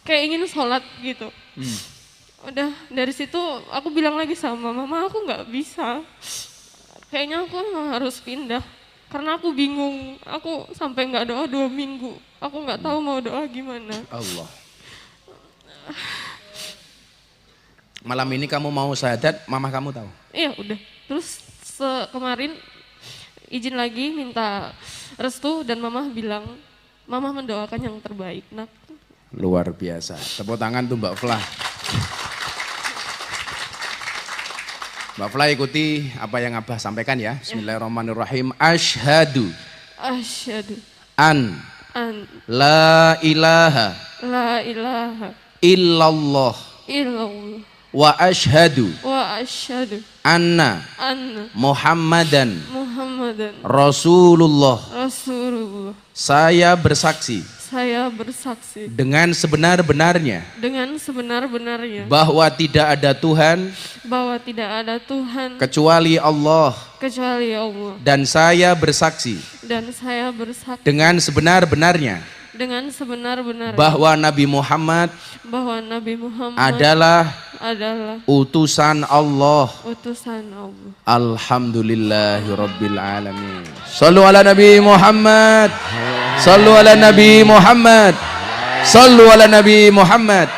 kayak ingin sholat gitu. Udah dari situ aku bilang lagi sama Mama, aku nggak bisa. Kayaknya aku emang harus pindah. Karena aku bingung, aku sampai nggak doa 2 minggu. Aku nggak tahu mau doa gimana. Allah. Malam ini kamu mau syahadat, mama kamu tahu? Iya udah. Terus kemarin izin lagi minta restu dan mama bilang, mama mendoakan yang terbaik nak. Luar biasa. Tepuk tangan tuh Mbak Flah. Mbak Flah ikuti apa yang Abah sampaikan ya. Bismillahirrahmanirrahim. Asyhadu an la ilaha illallah wa asyhadu anna Muhammadan Rasulullah. Saya bersaksi dengan sebenar-benarnya bahwa tidak ada Tuhan kecuali Allah. Dan saya bersaksi dengan sebenar-benarnya bahwa Nabi Muhammad adalah utusan Allah. Alhamdulillahirabbil alamin. Shallu ala Nabi Muhammad. Sallu ala Nabi Muhammad. Sallu ala Nabi Muhammad.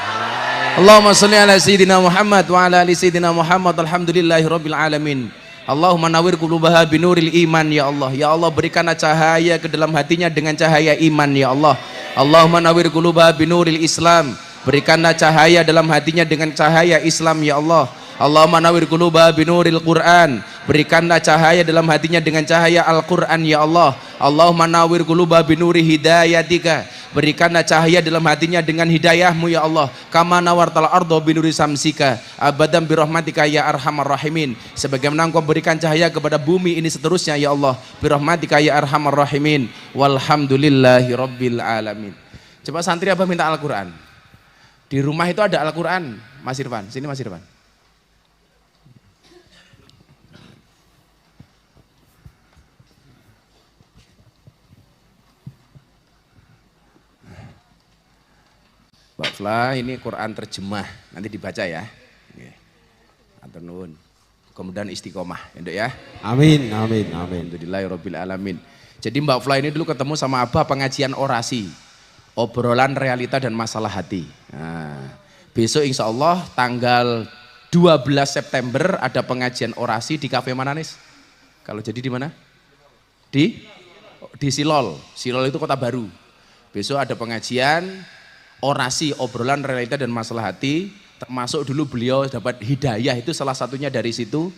Allahumma salli ala Sayyidina Muhammad wa ala ali Sayyidina Muhammad. Alhamdulillahirabbil alamin. Allahumma nawwir qulubaha binuril iman ya Allah. Ya Allah berikanlah cahaya ke dalam hatinya dengan cahaya iman ya Allah. Allahumma nawwir qulubaha binuril Islam. Berikanlah cahaya dalam hatinya dengan cahaya Islam ya Allah. Allahumma nawwir qulubaha binuril Quran. Berikanlah cahaya dalam hatinya dengan cahaya Al-Quran ya Allah. Allahumma nawwir qulubaha binuri hidayatika. Berikanlah cahaya dalam hatinya dengan hidayahmu ya Allah. Kama nawartal ardo binuri samsika abadan birahmatika ya arhamar rahimin. Sebagaimana engkau berikan cahaya kepada bumi ini seterusnya ya Allah, birahmatika ya arhamar rahimin. Walhamdulillahi rabbil alamin. Coba santri Abah minta Al-Quran. Di rumah itu ada Al-Quran. Mas Irfan, sini Mas Irfan. Mbak Flah, ini Quran terjemah, nanti dibaca ya. Atur nuwun. Kemudian istiqomah, ya. Amin, amin, amin. Alhamdulillahirabbil alamin. Jadi Mbak Flah ini dulu ketemu sama Abah pengajian orasi, obrolan realita dan masalah hati. Nah, besok insya Allah tanggal 12 September ada pengajian orasi di kafe mana Nis? Kalau jadi di mana? Di Silol. Silol itu kota baru. Besok ada pengajian orasi, obrolan realita dan masalah hati, termasuk dulu beliau dapat hidayah, itu salah satunya dari situ.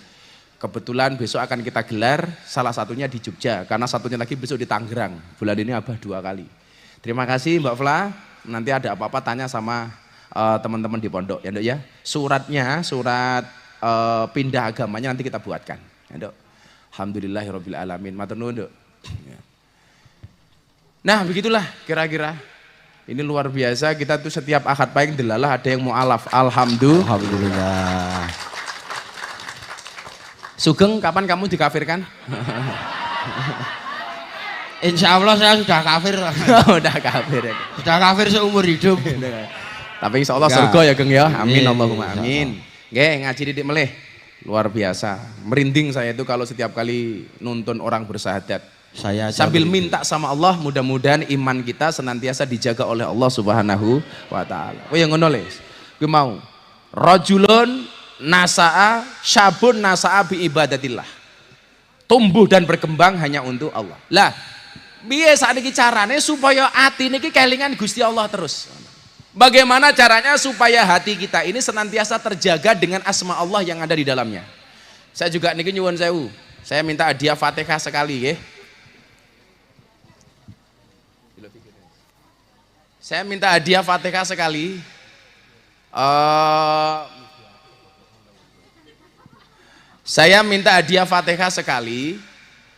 Kebetulan besok akan kita gelar, salah satunya di Jogja, karena satunya lagi besok di Tangerang. Bulan ini Abah 2 kali. Terima kasih Mbak Flah, nanti ada apa-apa tanya sama teman-teman di pondok ya Dok ya. Surat pindah agamanya nanti kita buatkan ya Dok. Alhamdulillahirabbil alamin. Matur nuwun Dok. Nah begitulah kira-kira. Ini luar biasa, kita tuh setiap akad pahing delalah ada yang mu'alaf. Alhamdulillah. Sugeng, kapan kamu dikafirkan? Insya Allah saya sudah kafir. Udah kafir ya. Sudah kafir seumur hidup. Tapi insya Allah surga ya Geng ya. Amin Allahumma amin. Nggih, ngaji didik melih. Luar biasa. Merinding saya itu kalau setiap kali nuntun orang bersahadat. Saya sambil minta sama Allah, mudah-mudahan iman kita senantiasa dijaga oleh Allah Subhanahu wa taala. Oh yang ngono le. Kuwi mau. Rajulun nasa'a syabun nasa'a bi ibadatillah. Tumbuh dan berkembang hanya untuk Allah. Lah, piye sakniki carane supaya ati niki kelingan Gusti Allah terus? Bagaimana caranya supaya hati kita ini senantiasa terjaga dengan asma Allah yang ada di dalamnya? Saya juga niki nyuwun sewu. Saya minta hadiah Fatihah sekali nggih. Saya minta hadiah Fatihah sekali. Saya minta hadiah Fatihah sekali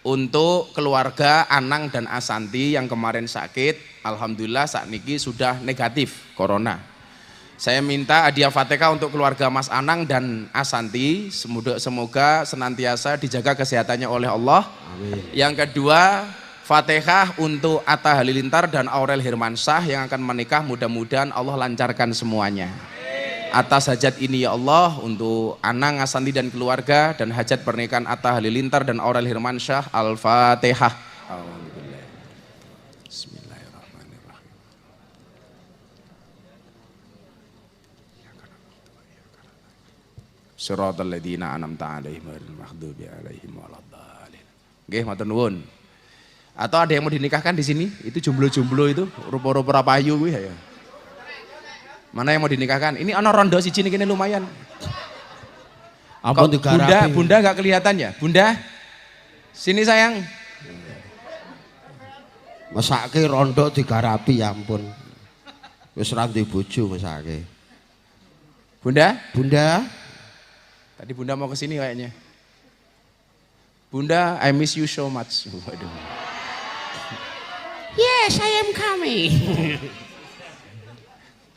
untuk keluarga Anang dan Asanti yang kemarin sakit. Alhamdulillah saat niki sudah negatif corona. Saya minta hadiah Fatihah untuk keluarga Mas Anang dan Asanti. Semoga senantiasa dijaga kesehatannya oleh Allah. Amin. Yang kedua, Fatihah untuk Atta Halilintar dan Aurel Hirmansyah yang akan menikah. Mudah-mudahan Allah lancarkan semuanya. Atas hajat ini ya Allah, untuk Anang, Asanti dan keluarga, dan hajat pernikahan Atta Halilintar dan Aurel Hirmansyah. Al-Fatihah. Bismillahirrahmanirrahim. Shiratal ladzina an'amta 'alaihim ghairil maghdubi 'alaihim waladdallin. Nggih, matur nuwun. Atau ada yang mau dinikahkan di sini? Itu jomblo-jomblo itu, rupa-rupa payu kuwi ya. Mana yang mau dinikahkan? Ini ana rondo siji niki lumayan. Ampun digarapi. Bunda enggak kelihatan ya? Bunda, sini sayang. Mesake rondo digarapi ya ampun. Wis ra duwe bojo mesake. Bunda? Bunda? Tadi Bunda mau ke sini kayaknya. Bunda, I miss you so much. Waduh. Yes, I am coming.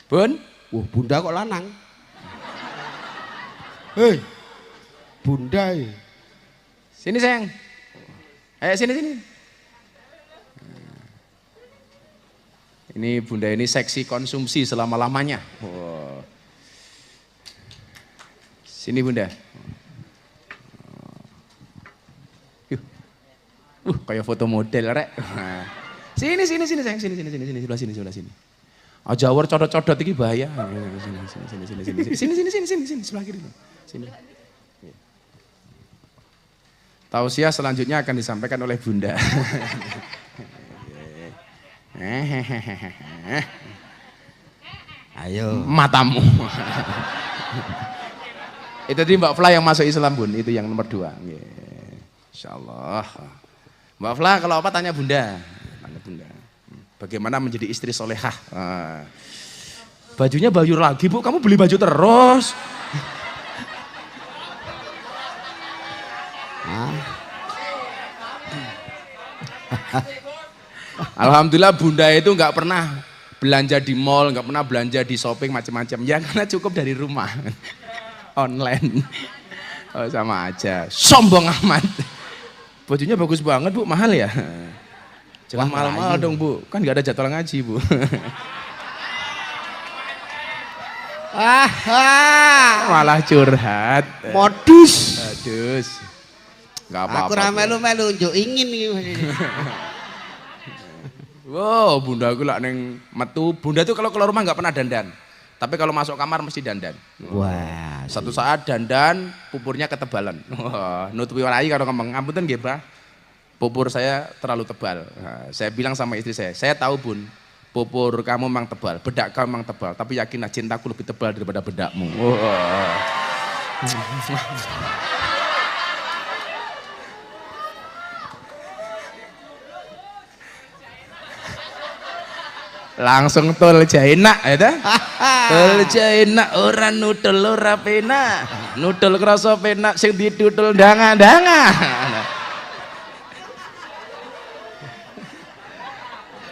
Bun? Wah, Bunda kok lanang? Hei, Bunda. Sini sayang. Ayo sini. Ini Bunda ini seksi konsumsi selama-lamanya. Wow. Sini Bunda. Kayak foto model rek. Sini sayang, sebelah sini. Jawar codot-codot iki bahaya. Sini sebelah kiri. Sini. Tausiah selanjutnya akan disampaikan oleh Bunda. Ayo. Matamu. Itu tadi Mbak Fla yang masuk Islam Bun, itu yang nomor 2. Insyaallah. Mbak Fla kalau apa tanya Bunda. Bagaimana menjadi istri solehah? Bajunya baju lagi Bu, kamu beli baju terus. Alhamdulillah Bunda itu nggak pernah belanja di mall, nggak pernah belanja di shopping macam-macam. Ya karena cukup dari rumah, online. Oh, sama aja. Sombong amat. Bajunya bagus banget Bu, mahal ya? Jangan mahal-mahal dong Bu, kan nggak ada jadwal ngaji Bu. Malah curhat. Modus. Nggak apa-apa. Aku ramelu-melu njuk ingin iki. Wow, Bunda aku lah neng metu. Bunda tuh kalau keluar rumah nggak pernah dandan. Tapi kalau masuk kamar mesti dandan. Wah. Satu saat dandan, pupurnya ketebalan. Wah, nutupi warai kalau ngomong, ampunten nggih, Pak. Pupur saya terlalu tebal. Nah, saya bilang sama istri saya tahu Bun, pupur kamu memang tebal, bedak kamu memang tebal, tapi yakinlah cintaku lebih tebal daripada bedakmu. Wah. Langsung tol jaina ya dah. Tol jaina ora nudel ora pena. Nudel krasa penak sing didudel ndanga-ndanga.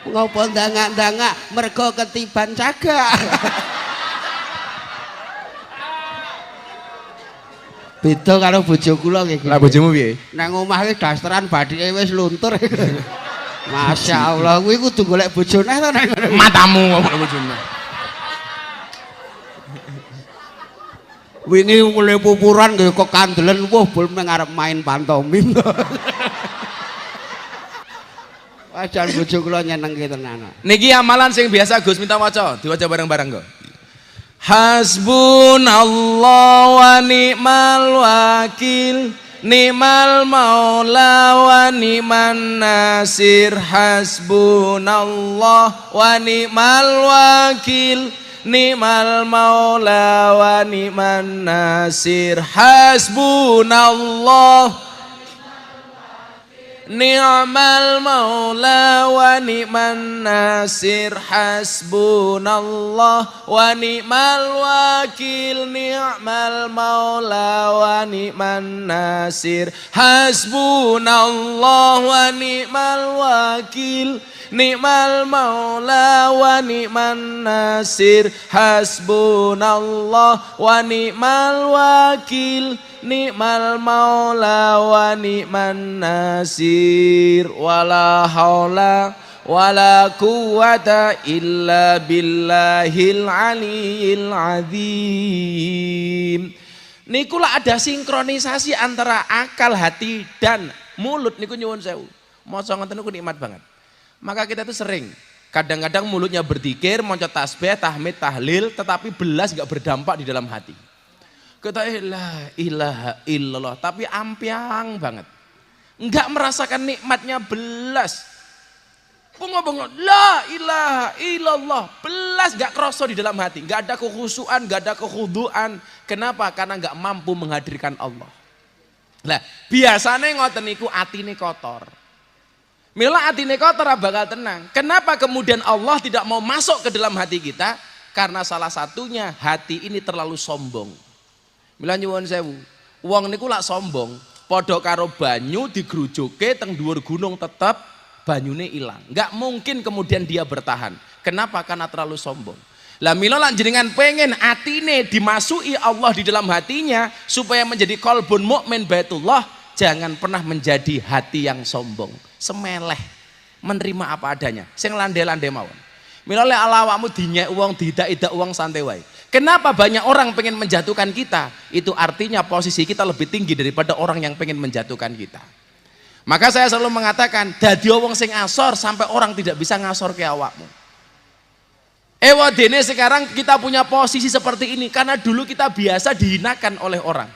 Ngopo ndanga-ndanga mergo ketiban cagak. Beda karo bojo kula nggih. Lah bojomu piye? Nang omah iki dasteran badike wis luntur. Masya Allah, kuwi kudu golek bojo neh to nang ngono. Matamu ngomong bojone. Wingi mulai pupuran nggih kok kandelen wah bol ngarep main pantomim. Wajan bojo kula nyenengke tenan. Niki amalan sing biasa Gus minta waca, diwaca bareng-bareng kok. Hasbunallah wa ni'mal wakil, ni'mal maula wa ni'man nasir. Hasbunallah wa ni'mal wakil, ni'mal maula wa ni'man nasir. Hasbunallah ni'mal maula wa ni'man nasir. Hasbunallah wa ni'mal wakil, ni'mal maula wa ni'man nasir. Hasbunallah wa ni'mal wakil, ni'mal maula wa ni'man nasir. Hasbunallah wa ni'mal wakil, ni'mal maula wa ni'man nasir. Wala haula wala quwata illa billahil aliyil azim. Niku lah ada sinkronisasi antara akal, hati dan mulut. Niku nyuwun sewu. Maca ngoten niku nikmat banget. Maka kita itu sering kadang-kadang mulutnya berzikir, maca tasbih, tahmid, tahlil, tetapi belas gak berdampak di dalam hati. Kata la ilaha illallah, tapi ampiang banget. Enggak merasakan nikmatnya belas. Ngomong la ilaha illallah, belas gak kroso di dalam hati. Gak ada kekhusyuan, gak ada kekhuduan. Kenapa? Karena gak mampu menghadirkan Allah. Lah, biasanya ngoten niku atine kotor. Mila atine kotor bakal tenang. Kenapa kemudian Allah tidak mau masuk ke dalam hati kita? Karena salah satunya hati ini terlalu sombong. Mila nyuwun sewu, wong niku lak sombong, padha karo banyu digrujuke teng dhuwur gunung tetep banyune ilang. Enggak mungkin kemudian dia bertahan. Kenapa? Karena terlalu sombong. Lah mila lan jenengan pengen atine dimasuki Allah di dalam hatinya supaya menjadi qalbun mukmin baitullah, jangan pernah menjadi hati yang sombong, semeleh, menerima apa adanya, sing lande-lande mawon. Mila lek awakmu dinyek wong, didak-idak wong santai wae. Kenapa banyak orang pengen menjatuhkan kita? Itu artinya posisi kita lebih tinggi daripada orang yang pengen menjatuhkan kita. Maka saya selalu mengatakan, dadi wong sing asor sampai orang tidak bisa ngasor ke awakmu. Ewadene sekarang kita punya posisi seperti ini karena dulu kita biasa dihinakan oleh orang.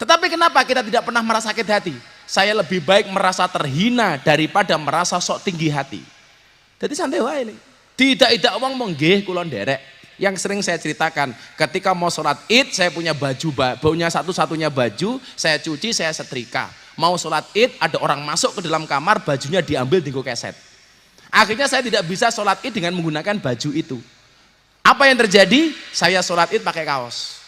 Tetapi kenapa kita tidak pernah merasa sakit hati? Saya lebih baik merasa terhina daripada merasa sok tinggi hati. Jadi santai wae nih. Tidak wong menggih kula nderek. Yang sering saya ceritakan, ketika mau sholat id saya punya baju, baunya satu-satunya baju, saya cuci, saya setrika. Mau sholat id ada orang masuk ke dalam kamar, bajunya diambil dienggo keset. Akhirnya saya tidak bisa sholat id dengan menggunakan baju itu. Apa yang terjadi? Saya sholat id pakai kaos.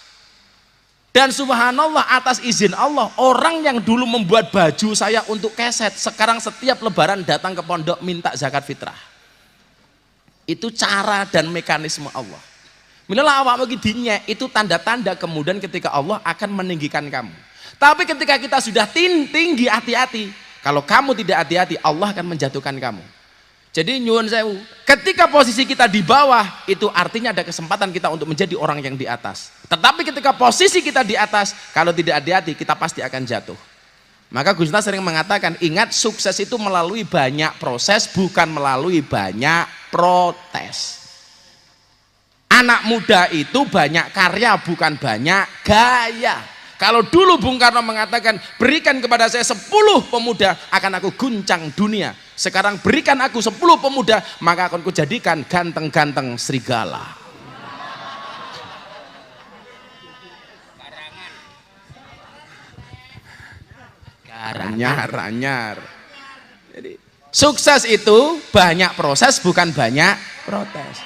Dan subhanallah atas izin Allah, orang yang dulu membuat baju saya untuk keset, sekarang setiap lebaran datang ke pondok minta zakat fitrah. Itu cara dan mekanisme Allah. Mila awak bagi dinyek, itu tanda-tanda kemudian ketika Allah akan meninggikan kamu. Tapi ketika kita sudah tinggi hati-hati, kalau kamu tidak hati-hati Allah akan menjatuhkan kamu. Jadi nyuwun sewu, ketika posisi kita di bawah itu artinya ada kesempatan kita untuk menjadi orang yang di atas. Tetapi ketika posisi kita di atas, kalau tidak hati-hati kita pasti akan jatuh. Maka Gus Miftah sering mengatakan, ingat sukses itu melalui banyak proses, bukan melalui banyak protes. Anak muda itu banyak karya, bukan banyak gaya. Kalau dulu Bung Karno mengatakan, berikan kepada saya 10 pemuda, akan aku guncang dunia. Sekarang berikan aku 10 pemuda, maka akan kujadikan ganteng-ganteng serigala. Anyar. Jadi sukses itu banyak proses, bukan banyak protes.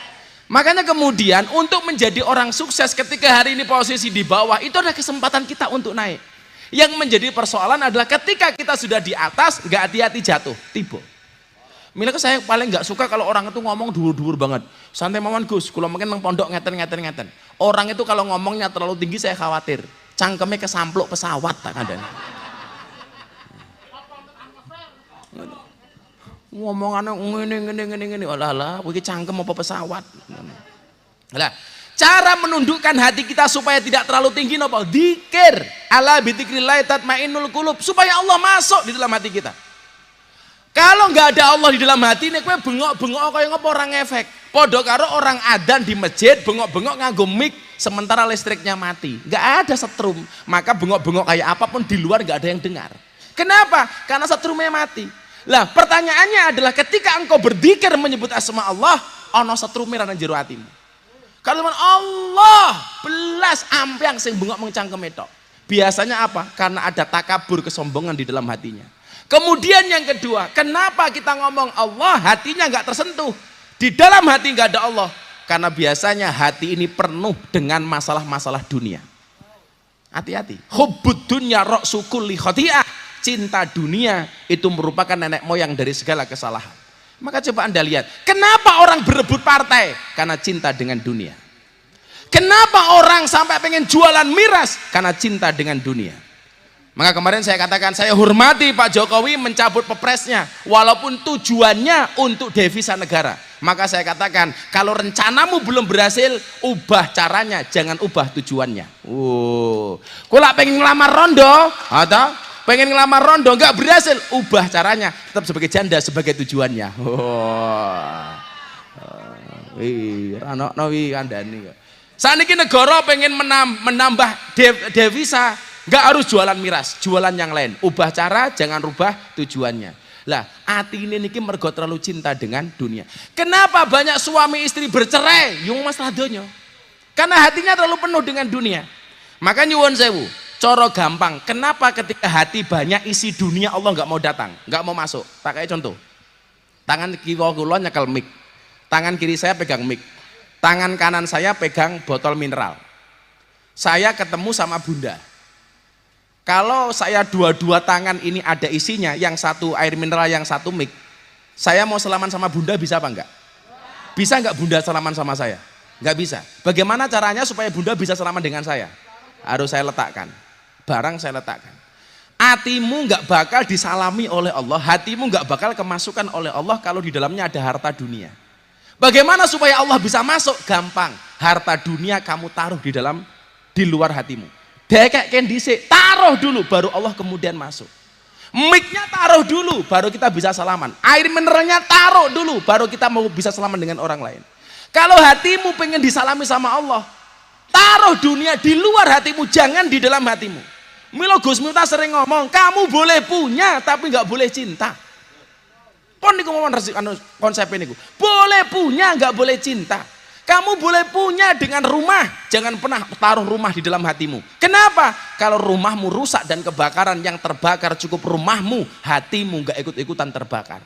Makanya kemudian untuk menjadi orang sukses ketika hari ini posisi di bawah, itu ada kesempatan kita untuk naik. Yang menjadi persoalan adalah ketika kita sudah di atas, nggak hati-hati jatuh, tiba. Mila saya paling nggak suka kalau orang itu ngomong dhuwur-dhuwur banget. Santai mawon Gus, kalau mungkin nang pondok ngeten. Orang itu kalau ngomongnya terlalu tinggi saya khawatir. cangkeme kesampluk pesawat tak kandhani. Ngomongane ngene. Alah, iki cangkem apa pesawat. Lah, cara menundukkan hati kita supaya tidak terlalu tinggi napa? Dzikir. Ala bi dzikrillah tatmainnul qulub, supaya Allah masuk di dalam hati kita. Kalau nggak ada Allah di dalam hati ini kowe bengok-bengok kaya ngapa orang efek. Padha karo orang adzan di masjid bengok-bengok nganggo mic sementara listriknya mati. Nggak ada setrum, maka bengok-bengok kayak apapun di luar nggak ada yang dengar. Kenapa? Karena setrumnya mati. Lah, pertanyaannya adalah ketika engkau berzikir menyebut asma Allah, ana setrumnya nang jero atimu. Kalau Allah belas ampiang sing bengok mengcangkem tok. Biasanya apa? Karena ada takabur, kesombongan di dalam hatinya. Kemudian yang kedua, kenapa kita ngomong Allah hatinya nggak tersentuh? Di dalam hati nggak ada Allah. Karena biasanya hati ini penuh dengan masalah-masalah dunia. Hati-hati. Hubbud dunya ra'su kulli khati'ah. Cinta dunia itu merupakan nenek moyang dari segala kesalahan. Maka coba Anda lihat, kenapa orang berebut partai? Karena cinta dengan dunia. Kenapa orang sampai pengen jualan miras? Karena cinta dengan dunia. Maka kemarin saya katakan, saya hormati Pak Jokowi mencabut pepresnya, walaupun tujuannya untuk devisa negara. Maka saya katakan, kalau rencanamu belum berhasil, ubah caranya, jangan ubah tujuannya. Kula pengen ngelamar rondo, atau pengen ngelamar rondo nggak berhasil, ubah caranya, tetap sebagai janda sebagai tujuannya. Saat ini negara pengen menambah devisa, nggak harus jualan miras, jualan yang lain. Ubah cara, jangan rubah tujuannya. Lah, hati ini mergo terlalu cinta dengan dunia. Kenapa banyak suami istri bercerai? Yung masalah donya. Karena hatinya terlalu penuh dengan dunia. Maka nyuwun sewu, coro gampang. Kenapa ketika hati banyak isi dunia Allah nggak mau datang, nggak mau masuk? Tak kayak contoh. Tangan kiri kula nyekel mic, tangan kiri saya pegang mic, tangan kanan saya pegang botol mineral. Saya ketemu sama Bunda. Kalau saya dua-dua tangan ini ada isinya, yang satu air mineral, yang satu mic, saya mau salaman sama Bunda bisa apa enggak? Bisa enggak Bunda salaman sama saya? Enggak bisa. Bagaimana caranya supaya Bunda bisa salaman dengan saya? Harus saya letakkan, barang saya letakkan. Hatimu enggak bakal disalami oleh Allah, hatimu enggak bakal kemasukan oleh Allah kalau di dalamnya ada harta dunia. Bagaimana supaya Allah bisa masuk? Gampang, harta dunia kamu taruh di luar hatimu. Dekek kendisi, taruh dulu baru Allah kemudian masuk. Mic-nya taruh dulu baru kita bisa salaman. Air mineralnya taruh dulu baru kita mau bisa salaman dengan orang lain. Kalau hatimu pengen disalami sama Allah, taruh dunia di luar hatimu, jangan di dalam hatimu. Milo Gus Miftah sering ngomong, kamu boleh punya tapi nggak boleh cinta. Pon niku ngomong konsep ini, boleh punya nggak boleh cinta. Kamu boleh punya dengan rumah, jangan pernah taruh rumah di dalam hatimu. Kenapa? Kalau rumahmu rusak dan kebakaran, yang terbakar cukup rumahmu, hatimu nggak ikut-ikutan terbakar.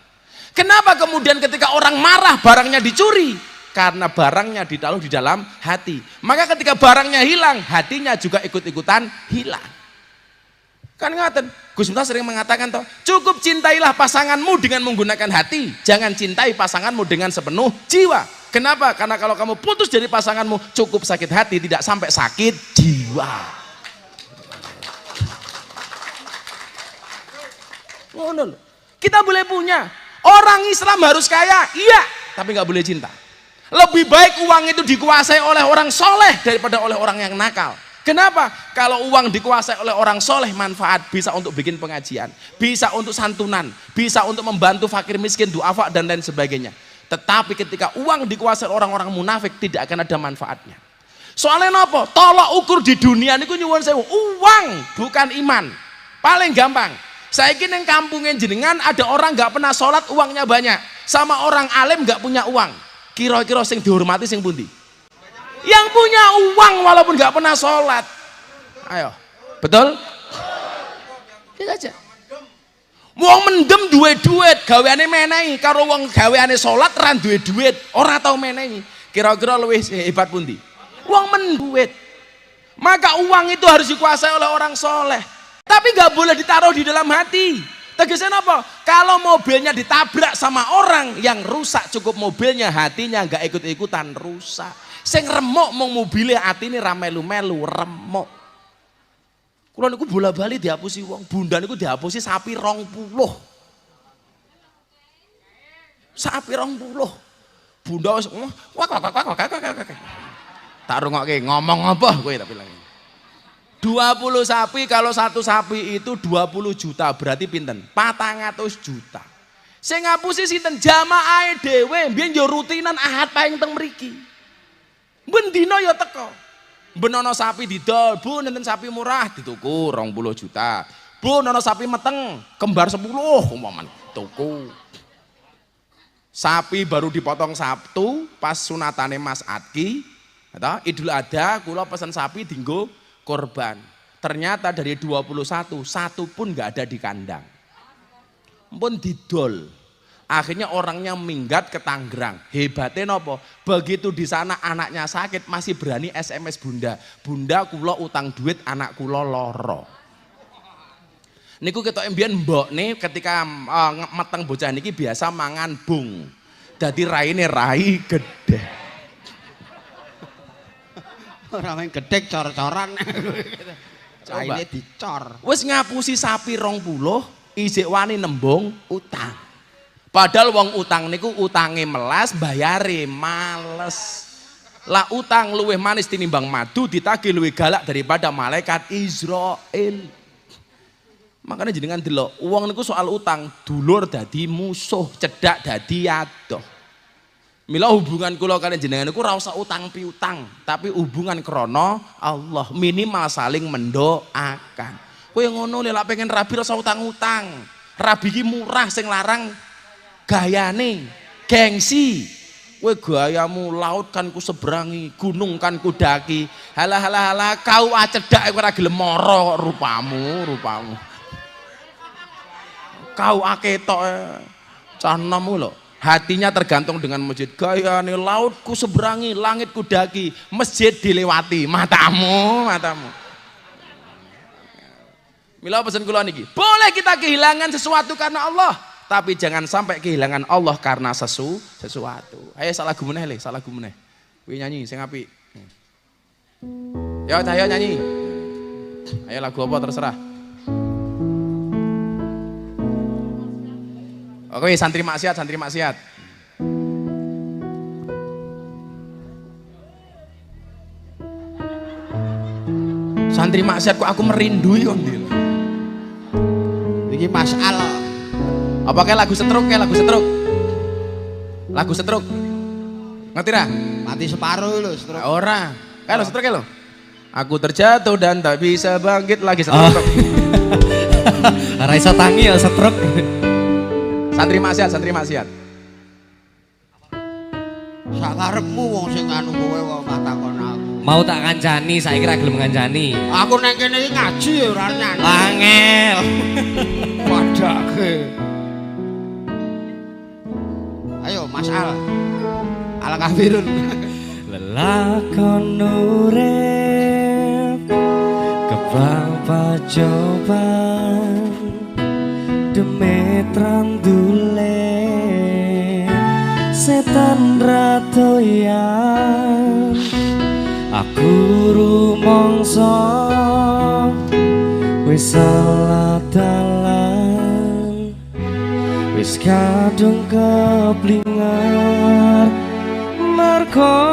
Kenapa kemudian ketika orang marah barangnya dicuri? Karena barangnya ditaruh di dalam hati. Maka ketika barangnya hilang, hatinya juga ikut-ikutan hilang. Kan ngaten, Gus Miftah sering mengatakan toh, cukup cintailah pasanganmu dengan menggunakan hati, jangan cintai pasanganmu dengan sepenuh jiwa. Kenapa? Karena kalau kamu putus dari pasanganmu, cukup sakit hati, tidak sampai sakit jiwa. Kita boleh punya. Orang Islam harus kaya, iya, tapi nggak boleh cinta. Lebih baik uang itu dikuasai oleh orang soleh daripada oleh orang yang nakal. Kenapa? Kalau uang dikuasai oleh orang soleh, manfaat, bisa untuk bikin pengajian, bisa untuk santunan, bisa untuk membantu fakir miskin, duafa dan lain sebagainya. Tetapi ketika uang dikuasai orang-orang munafik, tidak akan ada manfaatnya. Soalnya apa? Tolak ukur di dunia niku nyuwun sewu, uang bukan iman. Paling gampang. Saiki ning kampungnya jenengan ada orang nggak pernah sholat, uangnya banyak, sama orang alim nggak punya uang. Kira-kira sing dihormati sing pundi? Yang punya uang walaupun nggak pernah sholat. Ayo, betul? Kita aja. Wong mendem duwe duit, gaweane menehi, karo wong gaweane salat ra duwe duit, ora tau menehi. Kira-kira luwih hebat pundi? Wong menduit. Maka uang itu harus dikuasai oleh orang soleh. Tapi nggak boleh ditaruh di dalam hati. Tegasnya apa? Kalau mobilnya ditabrak sama orang yang rusak, cukup mobilnya, hatinya nggak ikut-ikutan rusak. Sing remuk mau mobilnya, hati ini ramelu-melu remuk. Kula niku bola-bali dihapusi wong, bunda niku dihapusi sapi 20. Sapi 20. Bunda wis wak. Tak rungokke ngomong apa kowe tak bilang. 20 sapi, kalau satu sapi itu 20 juta, berarti pinten? 400 juta. Sing ngapusi sinten? Jamaahe dhewe, mbiyen yo rutinan Ahad paing teng mriki. Ben dina ya teko. Ben ana sapi didol, Bu nenten sapi murah dituku 20 juta. Bu ana sapi meteng, kembar 10 umpamane tuku. Sapi baru dipotong Sabtu pas sunatane Mas Adki, Idul Adha kula pesen sapi dinggo korban. Ternyata dari 21, satu pun nggak ada di kandang. Pun didol. Akhirnya orangnya minggat ke Tangerang. Hebatnya nopo? Begitu di sana anaknya sakit masih berani SMS bunda. Bunda kula utang duit anak kula loro. Niku ketok mbiyen mbok nih ketika meteng bocah niki biasa mangan bung. Dadi raine rai gede. Ora main gedhek cor-coran. Raine dicor. Wis ngapusi sapi 20, isik wani nembung utang. Padahal wong utang niku utange melas, bayare males. Lah utang luwih manis tinimbang madu, ditagih luwih galak daripada malaikat Israel. Makanya jenengan delok, wong niku soal utang, dulur dadi musuh, cedak dadi adoh. Mila hubungan kula kaliyan jenengan niku ora usah utang piutang, tapi hubungan krana Allah, minimal saling mendoakan. Kowe ngono lek pengen rabi ora usah utang-utang. Rabi ki murah, sing larang gayane, gengsi. Kowe gayamu laut kan ku seberangi, gunung kan ku daki. Halah kau cedak ora gelem mara rupamu. Kau aketok cah nomu lho. Hatinya tergantung dengan masjid. Gayane laut ku seberangi, langit ku daki, masjid dilewati, matamu. Mila pesan kula niki, boleh kita kehilangan sesuatu karena Allah, tapi jangan sampai kehilangan Allah karena sesuatu. Ayo salah gumeneh le, salah gumeneh. Kowe nyanyi sing apik. Ya ayo nyanyi. Ayo lagu apa terserah. Oke, santri maksiat. Santri maksiat kok aku merindui kon. Iki Mas Al. Apa kayak lagu setruk? Lagu setruk. Ngerti ra? Mati separuh lho setruk. Ora. Kayak lo setruk lo. Aku terjatuh dan tak bisa bangkit lagi setruk. Ora iso tangi ya setruk. Santri maksiat. Sakarepmu wong sing anu kowe wae takon aku. Mau tak kancani, saiki ra gelem ngancani. Aku nang kene iki ngaji ya ora nyanyi. Angel. Padake. Ayo Mas Al. Al kafirun. Lelakon urip kepapa cobaan demetran dule setan ratoyan aku rumangsa wis salah dalan wis kadung keplingar merko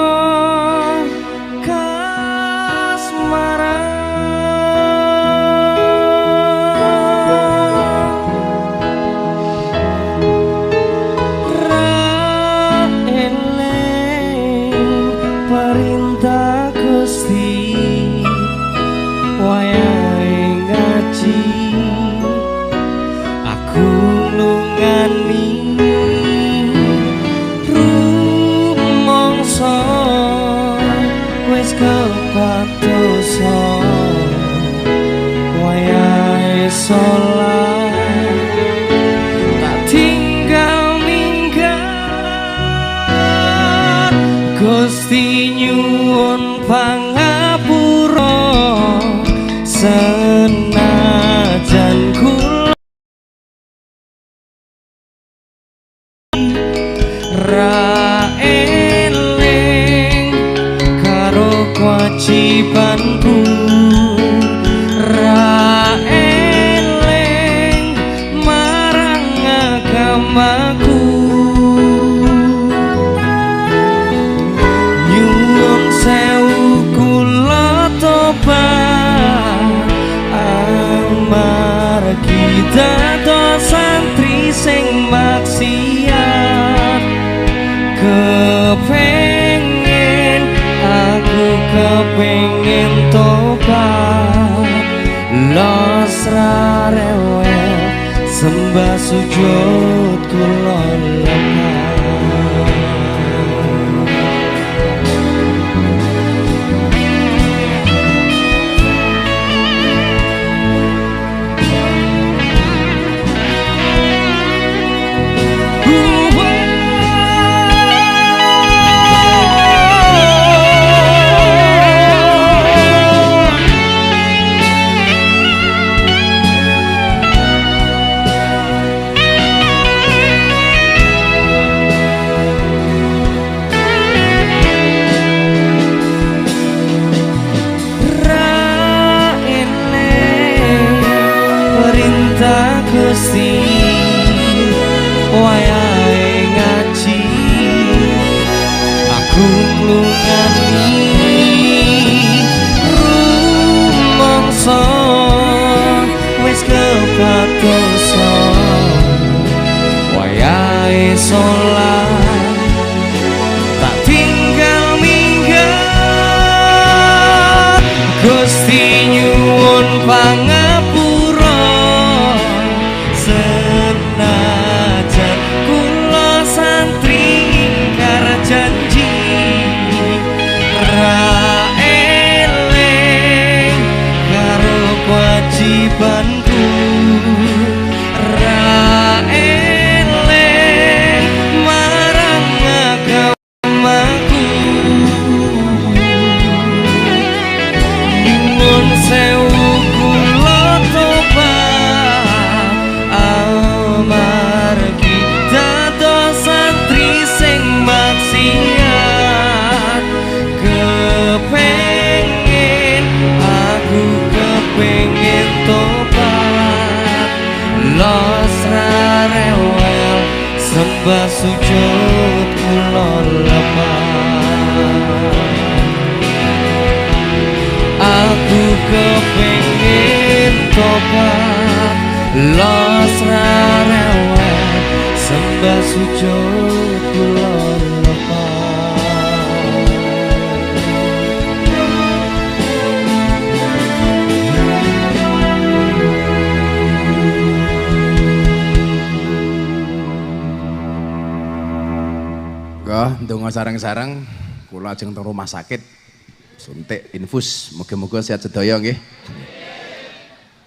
Gusti nyuwun pangapura senajan kula ra eling karo kewajibanku ra sing maksiat. Aku kepengen tobat, los ra rewel, sembah sujud kula lemah. Gusti wayahe ngaji aku nglungani rumangsa wis kepatosa wayahe salat tak tinggal minggat Gusti nyuwun pangapura senajan kula santri ingkar janji ra eling karo kewajibanku ra eling marang agamaku nyuwun sewu kula tobat amargi dados santri sing maksiat. Aku kepengen tobat, los ra rewel, sembah sujud kula lemah. Aku kepengen tobat, los ra rewel, sembah sujud kula lemah. Ndonga sareng-sareng kula ajeng teng rumah sakit suntik infus muga-muga sehat sedaya nggih.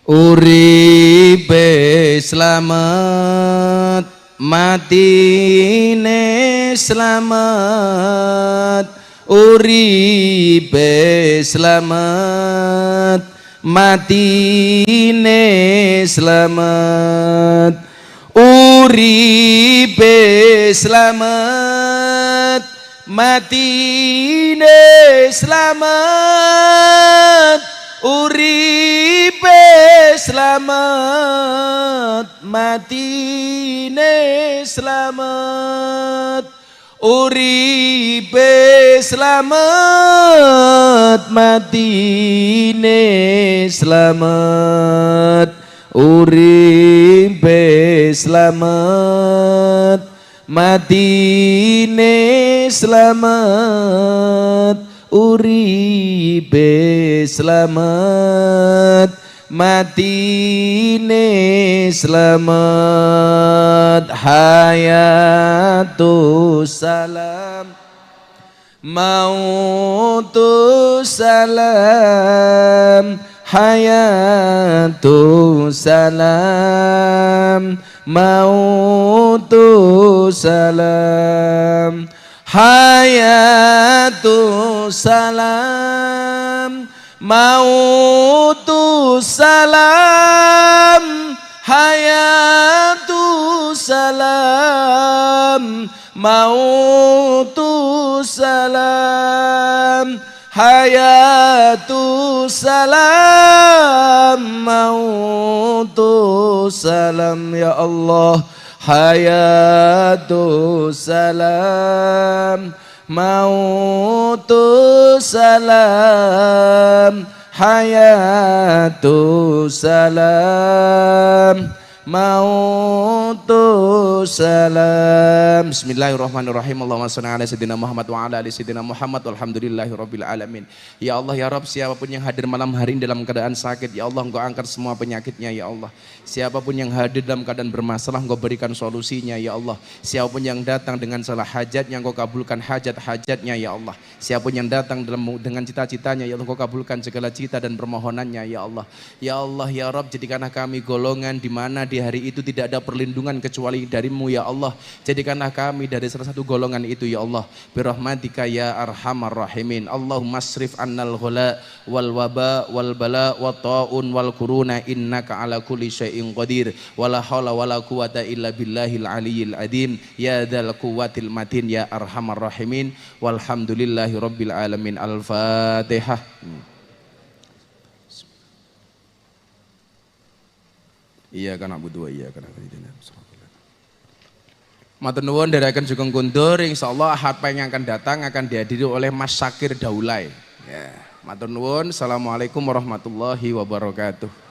Uripe slamet matine slamet uripe slamet matine slamet uripe slamet matine slamet uripe slamet matine slamet uripe slamet matine slamet uripe slamet matine slamet uripe slamet matine slamet hayatus salam mautus salam hayatus salam mautus salam hayatus salam mautus salam hayatus salam mautus salam hayatus salam mautus salam ya Allah hayatus salam mautus salam hayatus salam mautus salam. Bismillahirrahmanirrahim. Allahumma shalli ala sayyidina Muhammad wa ala ali sayyidina Muhammad walhamdulillahirabbil alamin. Ya Allah ya Rabb, siapapun yang hadir malam hari ini dalam keadaan sakit, ya Allah Engkau angkat semua penyakitnya ya Allah. Siapapun yang hadir dalam keadaan bermasalah, Engkau berikan solusinya ya Allah. Siapapun yang datang dengan salah hajatnya, Engkau kabulkan hajat-hajatnya ya Allah. Siapapun yang datang dengan cita-citanya, ya Allah Engkau kabulkan segala cita dan permohonannya ya Allah. Ya Allah ya Rabb, jadikanlah kami golongan di mana di hari itu tidak ada perlindungan kecuali darimu ya Allah. Jadikanlah kami dari salah satu golongan itu ya Allah. Birahmatika ya arhamar rahimin. Allahumma asrif annal ghala wal waba wal bala wa ta'un wal kuruna innaka ala kulli syai'in qadir. Wala hawla wala quwata illa billahil aliyyil adim. Ya dzal quwwatil matin ya arhamar rahimin. Walhamdulillahi rabbil alamin. Al-Fatihah. Iya kan Abu Dua, iya kan Abu Dua. Matur nuwun dherekaken Sugeng Kundur, insyaallah Ahad yang akan datang akan dihadiri oleh Mas Syakir Daulay. Ya, matur nuwun. Assalamualaikum warahmatullahi wabarakatuh.